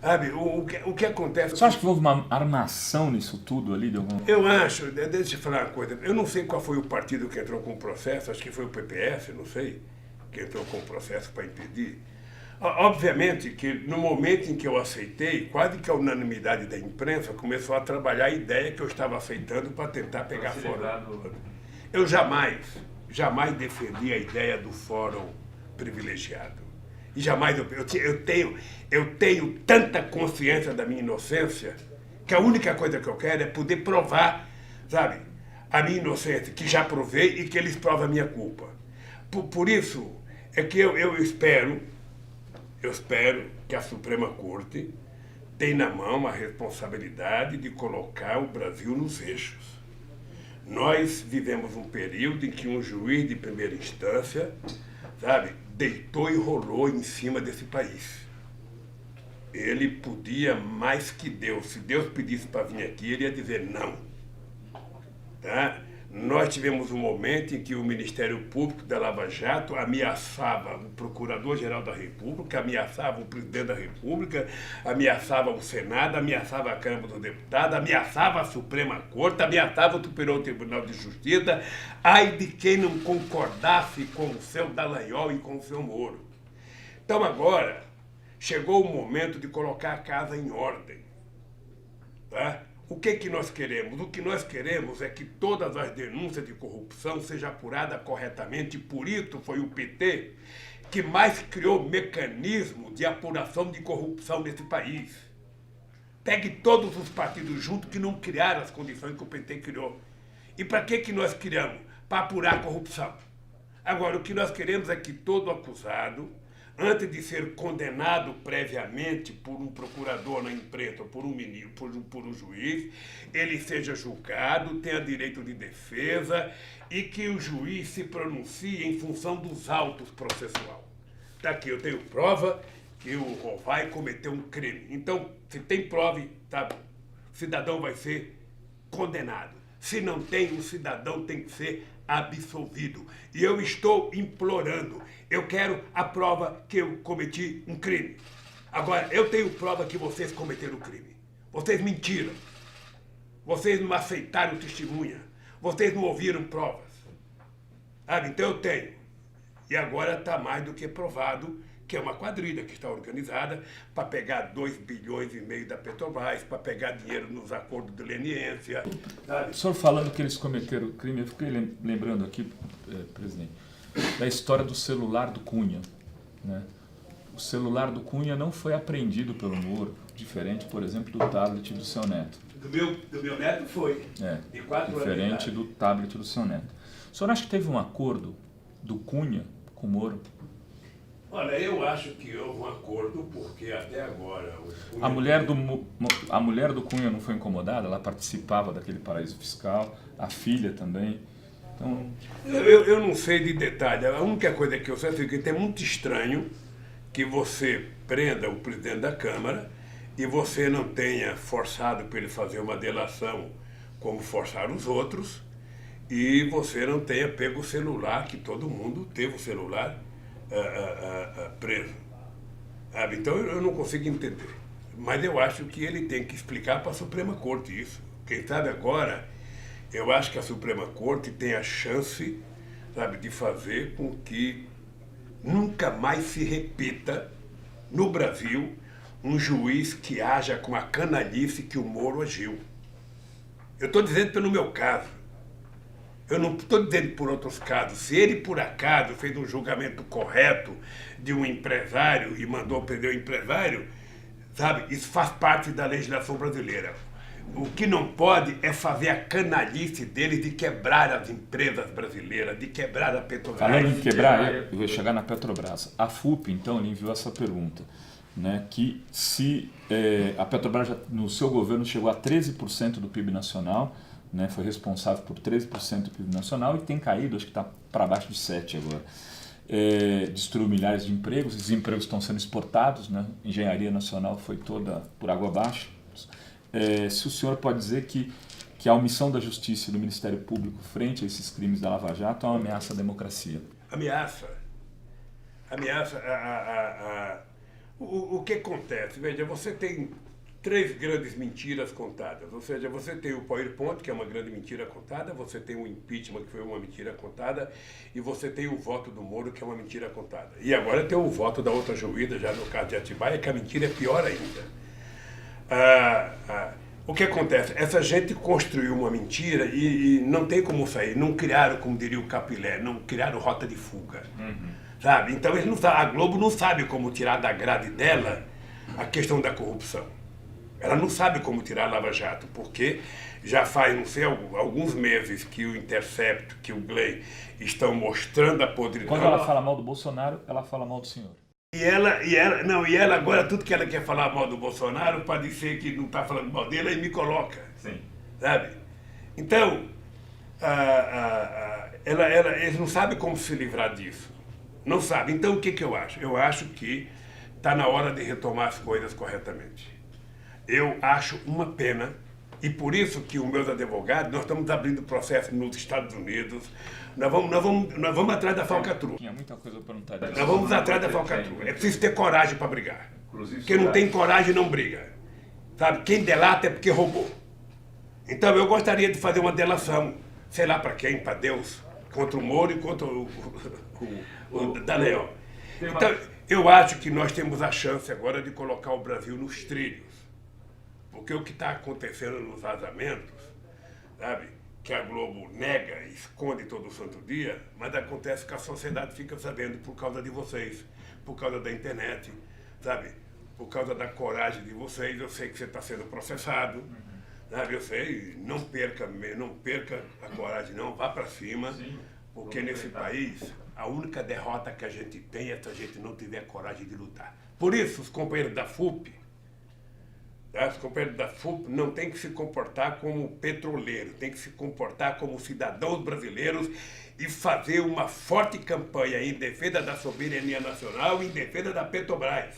S1: Sabe, o que acontece...
S2: Você acha que houve uma armação nisso tudo ali?
S1: Eu acho, deixa eu falar uma coisa, eu não sei qual foi o partido que entrou com o processo, acho que foi o PPS, não sei, que entrou com o processo para impedir. Obviamente que no momento em que eu aceitei, quase que a unanimidade da imprensa começou a trabalhar a ideia que eu estava aceitando para tentar pegar fora. Eu jamais defendi a ideia do fórum privilegiado. E jamais eu tenho tanta consciência da minha inocência que a única coisa que eu quero é poder provar, sabe, a minha inocência, que já provei e que eles provam a minha culpa. Por isso é que eu espero que a Suprema Corte tenha na mão a responsabilidade de colocar o Brasil nos eixos. Nós vivemos um período em que um juiz de primeira instância, sabe, deitou e rolou em cima desse país. Ele podia mais que Deus. Se Deus pedisse para vir aqui, ele ia dizer não. Tá? Nós tivemos um momento em que o Ministério Público da Lava Jato ameaçava o Procurador-Geral da República, ameaçava o Presidente da República, ameaçava o Senado, ameaçava a Câmara dos Deputados, ameaçava a Suprema Corte, ameaçava o Superior Tribunal de Justiça. Ai de quem não concordasse com o seu Dallagnol e com o seu Moro. Então agora chegou o momento de colocar a casa em ordem. Tá? O que nós queremos? O que nós queremos é que todas as denúncias de corrupção sejam apuradas corretamente. Por isso foi o PT que mais criou mecanismo de apuração de corrupção nesse país. Pegue todos os partidos juntos que não criaram as condições que o PT criou. E para que nós criamos? Para apurar a corrupção. Agora, o que nós queremos é que todo acusado, antes de ser condenado previamente por um procurador na imprensa, por um ministro, por um juiz, ele seja julgado, tenha direito de defesa e que o juiz se pronuncie em função dos autos processual. Tá aqui, eu tenho prova que o Rovai cometeu um crime. Então, se tem prova, tá, o cidadão vai ser condenado. Se não tem, o cidadão tem que ser absolvido. E eu estou implorando. Eu quero a prova que eu cometi um crime. Agora, eu tenho prova que vocês cometeram um crime. Vocês mentiram. Vocês não aceitaram testemunha. Vocês não ouviram provas. Então eu tenho. E agora está mais do que provado que é uma quadrilha que está organizada para pegar 2,5 bilhões da Petrobras, para pegar dinheiro nos acordos de leniência.
S2: O senhor falando que eles cometeram crime, eu fiquei lembrando aqui, presidente, da história do celular do Cunha. Né? O celular do Cunha não foi apreendido pelo Moro, diferente, por exemplo, do tablet do seu neto.
S1: Do meu neto foi.
S2: De 4 anos. Diferente do tablet do seu neto. O senhor acha que teve um acordo do Cunha com o Moro?
S1: Olha, eu acho que houve um acordo, porque até agora...
S2: A mulher do Cunha não foi incomodada? Ela participava daquele paraíso fiscal, a filha também. Então...
S1: Eu não sei de detalhe. A única coisa que eu sei é que é muito estranho que você prenda o presidente da Câmara e você não tenha forçado para ele fazer uma delação como forçaram os outros, e você não tenha pego o celular, que todo mundo teve o celular preso. Sabe? Então eu não consigo entender. Mas eu acho que ele tem que explicar para a Suprema Corte isso. Quem sabe agora, eu acho que a Suprema Corte tem a chance, sabe, de fazer com que nunca mais se repita no Brasil um juiz que haja com a canalice que o Moro agiu. Eu estou dizendo pelo meu caso. Eu não estou dizendo por outros casos. Se ele, por acaso, fez um julgamento correto de um empresário e mandou prender o empresário, sabe, isso faz parte da legislação brasileira. O que não pode é fazer a canalice dele de quebrar as empresas brasileiras, de quebrar a Petrobras.
S2: Falando em quebrar, eu vou chegar na Petrobras. A FUP, então, ele enviou essa pergunta, né, que se a Petrobras, no seu governo, chegou a 13% do PIB nacional, né, foi responsável por 13% do PIB nacional e tem caído, acho que está para baixo de 7% agora. Destruiu milhares de empregos, esses empregos estão sendo exportados, né? Engenharia nacional foi toda por água abaixo. Se o senhor pode dizer que a omissão da Justiça e do Ministério Público frente a esses crimes da Lava Jato é uma ameaça à democracia?
S1: Ameaça. O que acontece? Veja, você tem 3 grandes mentiras contadas. Ou seja, você tem o PowerPoint, que é uma grande mentira contada, você tem o impeachment, que foi uma mentira contada, e você tem o voto do Moro, que é uma mentira contada. E agora tem o voto da outra juíza, já no caso de Atibaia, que a mentira é pior ainda. O que acontece? Essa gente construiu uma mentira e não tem como sair. Não criaram, como diria o Capilé, não criaram rota de fuga. Sabe? Então eles não sabem, a Globo não sabe como tirar da grade dela a questão da corrupção. Ela não sabe como tirar a Lava Jato, porque já faz, não sei, alguns meses que o Intercept, que o Gley estão mostrando a podridão.
S2: Quando ela fala mal do Bolsonaro, ela fala mal do senhor.
S1: E ela agora, tudo que ela quer falar mal do Bolsonaro, pode ser que não está falando mal dele, aí me coloca.
S2: Sim.
S1: Sabe? Então, eles não sabem como se livrar disso. Não sabem. Então, o que eu acho? Eu acho que está na hora de retomar as coisas corretamente. Eu acho uma pena, e por isso que os meus advogados, nós estamos abrindo processo nos Estados Unidos, nós vamos atrás da falcatrua.
S2: Tinha muita coisa para perguntar.
S1: Nós vamos atrás da falcatrua. É preciso ter coragem para brigar. Quem não tem coragem não briga. Sabe? Quem delata é porque roubou. Então eu gostaria de fazer uma delação, sei lá para quem, para Deus, contra o Moro e contra o Daniel. Então eu acho que nós temos a chance agora de colocar o Brasil nos trilhos. Porque o que está acontecendo nos vazamentos, sabe, que a Globo nega e esconde todo santo dia, mas acontece que a sociedade fica sabendo por causa de vocês, por causa da internet, sabe, por causa da coragem de vocês. Eu sei que você está sendo processado, sabe, eu sei, não perca a coragem não, vá para cima, porque nesse país a única derrota que a gente tem é se a gente não tiver coragem de lutar. Por isso, os companheiros da FUP, os companheiros da FUP não têm que se comportar como petroleiros, têm que se comportar como cidadãos brasileiros e fazer uma forte campanha em defesa da soberania nacional e em defesa da Petrobras.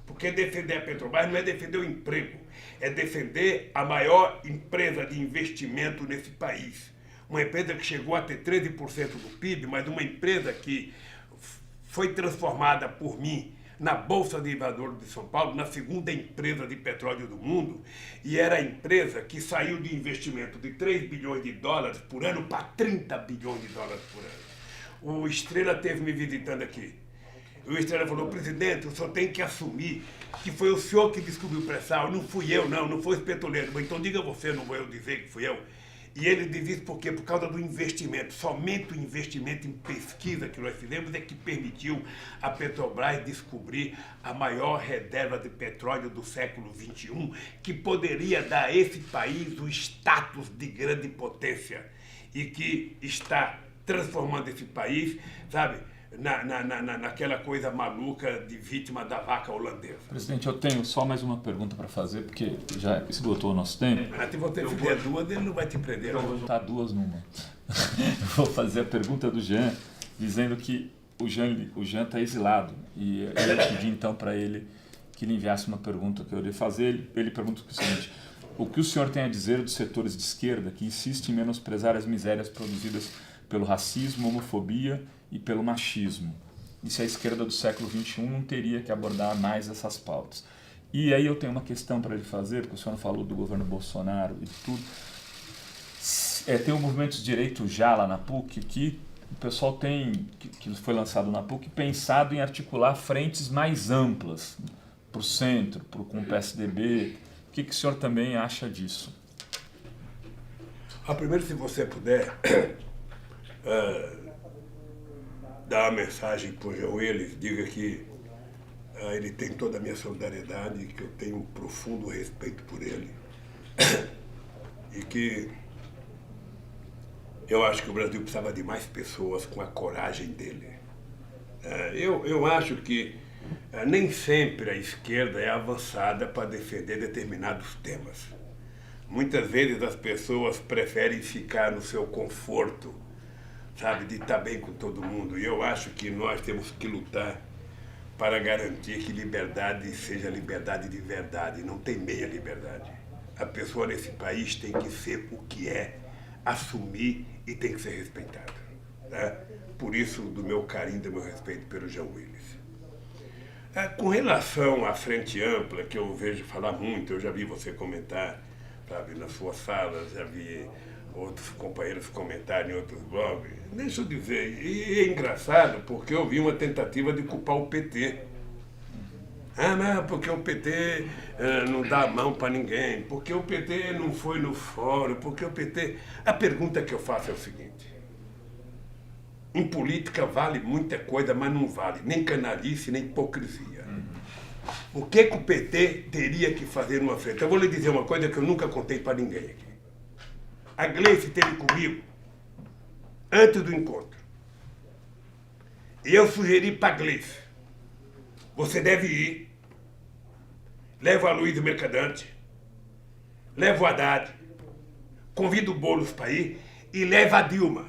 S1: Porque defender a Petrobras não é defender o emprego, é defender a maior empresa de investimento nesse país. Uma empresa que chegou a ter 13% do PIB, mas uma empresa que foi transformada por mim na Bolsa de Valores de São Paulo, na segunda empresa de petróleo do mundo, e era a empresa que saiu de investimento de 3 bilhões de dólares por ano para 30 bilhões de dólares por ano. O Estrela esteve me visitando aqui. O Estrela falou: presidente, o senhor tem que assumir que foi o senhor que descobriu o pré-sal, não fui eu, não foi os petroleiros. Mas então diga você, não vou eu dizer que fui eu. E ele diz isso por quê? Por causa do investimento. Somente o investimento em pesquisa que nós fizemos é que permitiu a Petrobras descobrir a maior reserva de petróleo do século XXI, que poderia dar a esse país o status de grande potência e que está transformando esse país, sabe, naquela coisa maluca de vítima da vaca holandesa.
S2: Presidente, eu tenho só mais uma pergunta para fazer, porque já esgotou o nosso tempo.
S1: Mas se você fizer duas, ele não vai te prender.
S2: Eu vou juntar duas numa. Eu vou fazer a pergunta do Jean, dizendo que o Jean está exilado. E eu pedi então para ele que ele enviasse uma pergunta que eu iria fazer. Ele pergunta o seguinte: o que o senhor tem a dizer dos setores de esquerda que insistem em menosprezar as misérias produzidas pelo racismo, homofobia e pelo machismo? E se a esquerda do século XXI não teria que abordar mais essas pautas? E aí eu tenho uma questão para ele fazer, porque o senhor falou do governo Bolsonaro e de tudo. Tem o movimento de direito já lá na PUC, que o pessoal tem, que foi lançado na PUC, pensado em articular frentes mais amplas para o centro, com o PSDB. O que o senhor também acha disso?
S1: Primeiro, se você puder dar uma mensagem para o Jean Willis, diga que ele tem toda a minha solidariedade, que eu tenho um profundo respeito por ele e que eu acho que o Brasil precisava de mais pessoas com a coragem dele. Eu acho que nem sempre a esquerda é avançada para defender determinados temas. Muitas vezes as pessoas preferem ficar no seu conforto, sabe, de estar bem com todo mundo. E eu acho que nós temos que lutar para garantir que liberdade seja liberdade de verdade, não tem meia liberdade. A pessoa nesse país tem que ser o que é, assumir e tem que ser respeitada. Tá? Por isso, do meu carinho, do meu respeito pelo Jean Willis. Com relação à frente ampla, que eu vejo falar muito, eu já vi você comentar, sabe, nas suas salas, já vi outros companheiros comentarem em outros blogs. Deixa eu dizer, e é engraçado porque eu vi uma tentativa de culpar o PT. Não, porque o PT não dá a mão para ninguém, porque o PT não foi no fórum, porque o PT... A pergunta que eu faço é o seguinte: em política vale muita coisa, mas não vale nem canalice, nem hipocrisia. O que o PT teria que fazer numa frente? Eu vou lhe dizer uma coisa que eu nunca contei para ninguém aqui. A Gleice esteve comigo antes do encontro. E eu sugeri para a Gleice: você deve ir, leva a Luiz Mercadante, leva o Haddad, convida o Boulos para ir e leva a Dilma.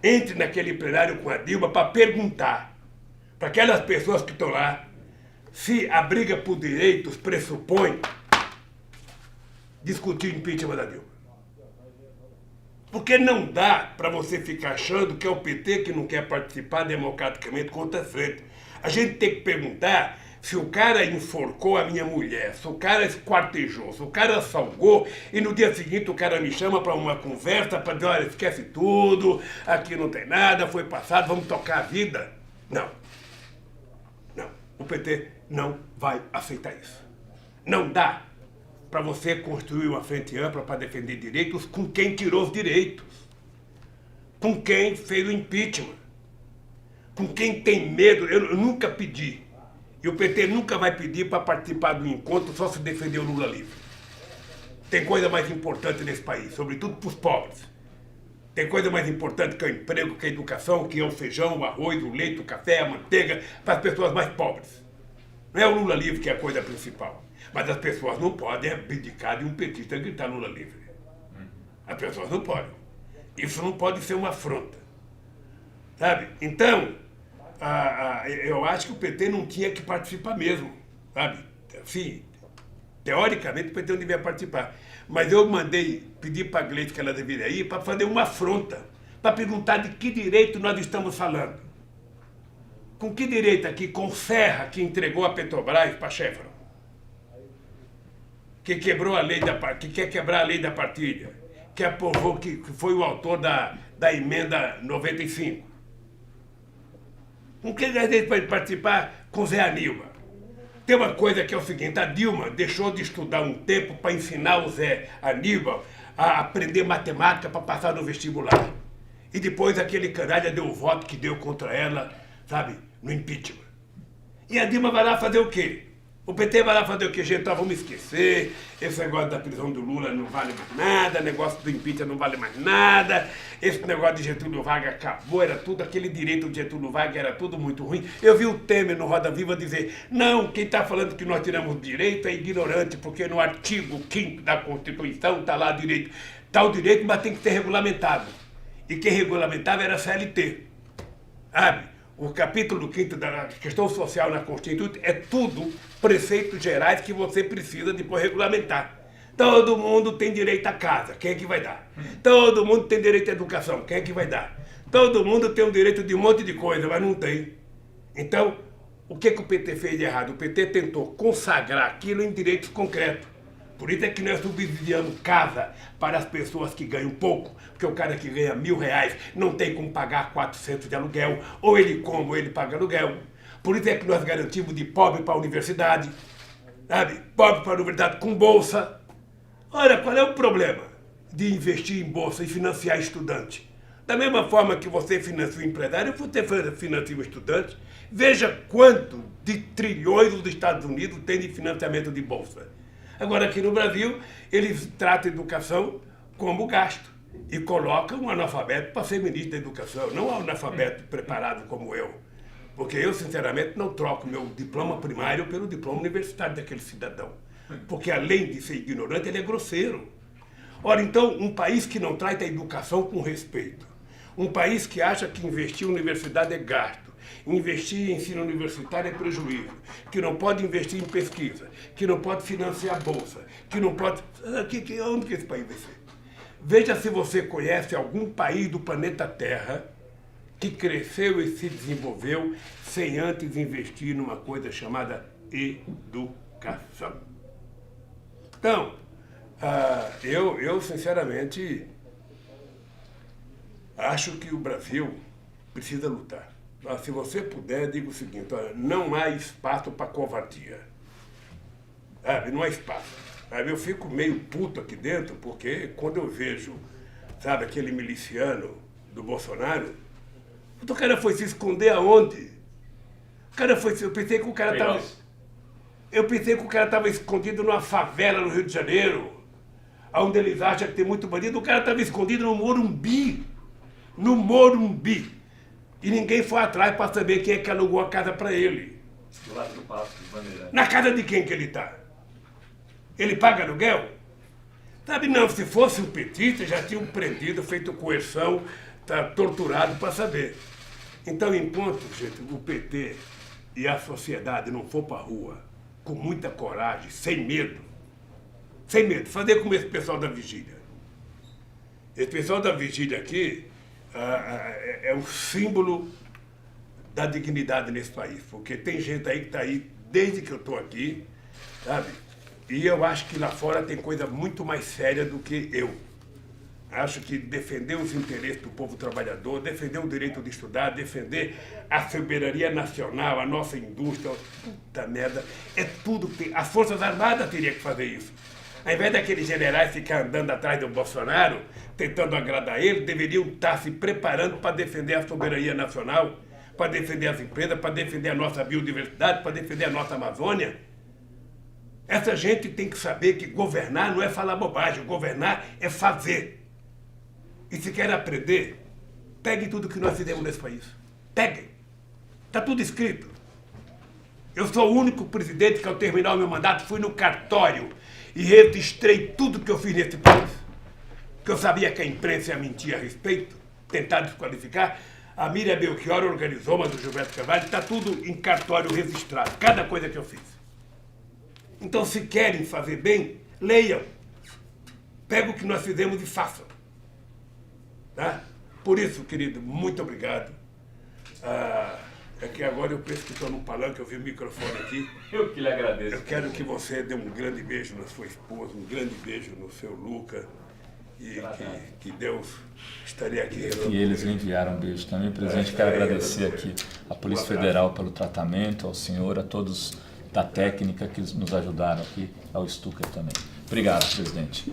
S1: Entre naquele plenário com a Dilma para perguntar para aquelas pessoas que estão lá se a briga por direitos pressupõe discutir o impeachment da Dilma. Porque não dá para você ficar achando que é o PT que não quer participar democraticamente contra a frente. A gente tem que perguntar se o cara enforcou a minha mulher, se o cara esquartejou, se o cara salgou e no dia seguinte o cara me chama para uma conversa para dizer: olha, esquece tudo, aqui não tem nada, foi passado, vamos tocar a vida. Não. Não. O PT não vai aceitar isso. Não dá para você construir uma frente ampla para defender direitos com quem tirou os direitos, com quem fez o impeachment, com quem tem medo. Eu nunca pedi, e o PT nunca vai pedir para participar do encontro só se defender o Lula livre. Tem coisa mais importante nesse país, sobretudo para os pobres. Tem coisa mais importante que é o emprego, que é a educação, que é o feijão, o arroz, o leite, o café, a manteiga, para as pessoas mais pobres. Não é o Lula livre que é a coisa principal. Mas as pessoas não podem abdicar de um petista gritar Lula livre. As pessoas não podem. Isso não pode ser uma afronta. Sabe? Então, eu acho que o PT não tinha que participar mesmo. Sabe? Assim, teoricamente o PT não devia participar. Mas eu pedir para a Gleice que ela deveria ir para fazer uma afronta, para perguntar de que direito nós estamos falando. Com que direito aqui? Com Serra, que entregou a Petrobras para a Chevron, que quebrou a lei que quer quebrar a lei da partilha, que aprovou, que foi o autor da emenda 95. Com que direito para participar com Zé Aníbal? Tem uma coisa que é o seguinte: a Dilma deixou de estudar um tempo para ensinar o Zé Aníbal a aprender matemática para passar no vestibular. E depois aquele canalha deu o voto que deu contra ela, sabe, no impeachment. E a Dilma vai lá fazer o quê? O PT vai lá fazer o que, gente? Então vamos esquecer. Esse negócio da prisão do Lula não vale mais nada. O negócio do impeachment não vale mais nada. Esse negócio de Getúlio Vargas acabou. Era tudo, aquele direito de Getúlio Vargas era tudo muito ruim. Eu vi o Temer no Roda Viva dizer: não, quem está falando que nós tiramos direito é ignorante, porque no artigo 5º da Constituição está lá direito. Está o direito, mas tem que ser regulamentado. E quem regulamentava era a CLT. Sabe? O capítulo 5º da questão social na Constituição é tudo preceitos gerais que você precisa depois regulamentar. Todo mundo tem direito à casa, quem é que vai dar? Todo mundo tem direito à educação, quem é que vai dar? Todo mundo tem o direito de um monte de coisa, mas não tem. Então, o que o PT fez de errado? O PT tentou consagrar aquilo em direitos concretos. Por isso é que nós subsidiamos casa para as pessoas que ganham pouco, porque o cara que ganha R$1.000 não tem como pagar 400 de aluguel, ou ele come ou ele paga aluguel. Por isso é que nós garantimos de pobre para a universidade, sabe? Pobre para a universidade com bolsa. Olha, qual é o problema de investir em bolsa e financiar estudante? Da mesma forma que você financia o empresário, você financia o estudante. Veja quanto de trilhões os Estados Unidos têm de financiamento de bolsa. Agora, aqui no Brasil, eles tratam a educação como gasto e colocam um analfabeto para ser ministro da educação, não um analfabeto preparado como eu. Porque eu, sinceramente, não troco meu diploma primário pelo diploma universitário daquele cidadão. Porque, além de ser ignorante, ele é grosseiro. Ora, então, um país que não trata a educação com respeito, um país que acha que investir em universidade é gasto, investir em ensino universitário é prejuízo, que não pode investir em pesquisa, que não pode financiar a bolsa, que não pode... Onde que esse país vai ser? Veja se você conhece algum país do planeta Terra que cresceu e se desenvolveu sem antes investir numa coisa chamada educação. Então, eu sinceramente acho que o Brasil precisa lutar. Se você puder, digo o seguinte: olha, não há espaço para covardia. Não há espaço. Eu fico meio puto aqui dentro, porque quando eu vejo, sabe, aquele miliciano do Bolsonaro, o cara foi se esconder aonde? Eu pensei que o cara estava... Eu pensei que o cara estava escondido numa favela no Rio de Janeiro, onde eles acham que tem muito bandido. O cara estava escondido no Morumbi. No Morumbi. E ninguém foi atrás para saber quem é que alugou a casa para ele.
S2: Do lado do Passo de Bandeira.
S1: Na casa de quem que ele está? Ele paga aluguel? Sabe, não, se fosse um petista, já tinham prendido, feito coerção, tá torturado para saber. Então, enquanto, gente, o PT e a sociedade não for para a rua, com muita coragem, sem medo, fazer como esse pessoal da vigília. Esse pessoal da vigília aqui é um símbolo da dignidade nesse país, porque tem gente aí que está aí desde que eu estou aqui, sabe? E eu acho que lá fora tem coisa muito mais séria do que eu. Acho que defender os interesses do povo trabalhador, defender o direito de estudar, defender a soberania nacional, a nossa indústria, puta merda, é tudo que as Forças Armadas teriam que fazer isso. Ao invés daqueles generais ficar andando atrás do Bolsonaro, tentando agradar ele, deveriam estar se preparando para defender a soberania nacional, para defender as empresas, para defender a nossa biodiversidade, para defender a nossa Amazônia. Essa gente tem que saber que governar não é falar bobagem, governar é fazer. E se quer aprender, pegue tudo que nós fizemos nesse país. Peguem. Está tudo escrito. Eu sou o único presidente que, ao terminar o meu mandato, fui no cartório e registrei tudo que eu fiz nesse país. Que eu sabia que a imprensa ia mentir a respeito, tentar desqualificar. A Miriam Belchior organizou, mas o Gilberto Carvalho, está tudo em cartório registrado, cada coisa que eu fiz. Então, se querem fazer bem, leiam. Pega o que nós fizemos e façam. Tá? Por isso, querido, muito obrigado. É que agora eu penso que estou num palanque, eu vi o microfone aqui.
S2: Eu que lhe agradeço.
S1: Eu quero que você dê um grande beijo na sua esposa, um grande beijo no seu Luca. E que Deus estaria aqui.
S2: E eles lhe enviaram um beijo também, presidente. Quero agradecer aqui à Polícia Federal pelo tratamento, ao senhor, a todos da técnica que nos ajudaram aqui, ao Stucker também. Obrigado, presidente.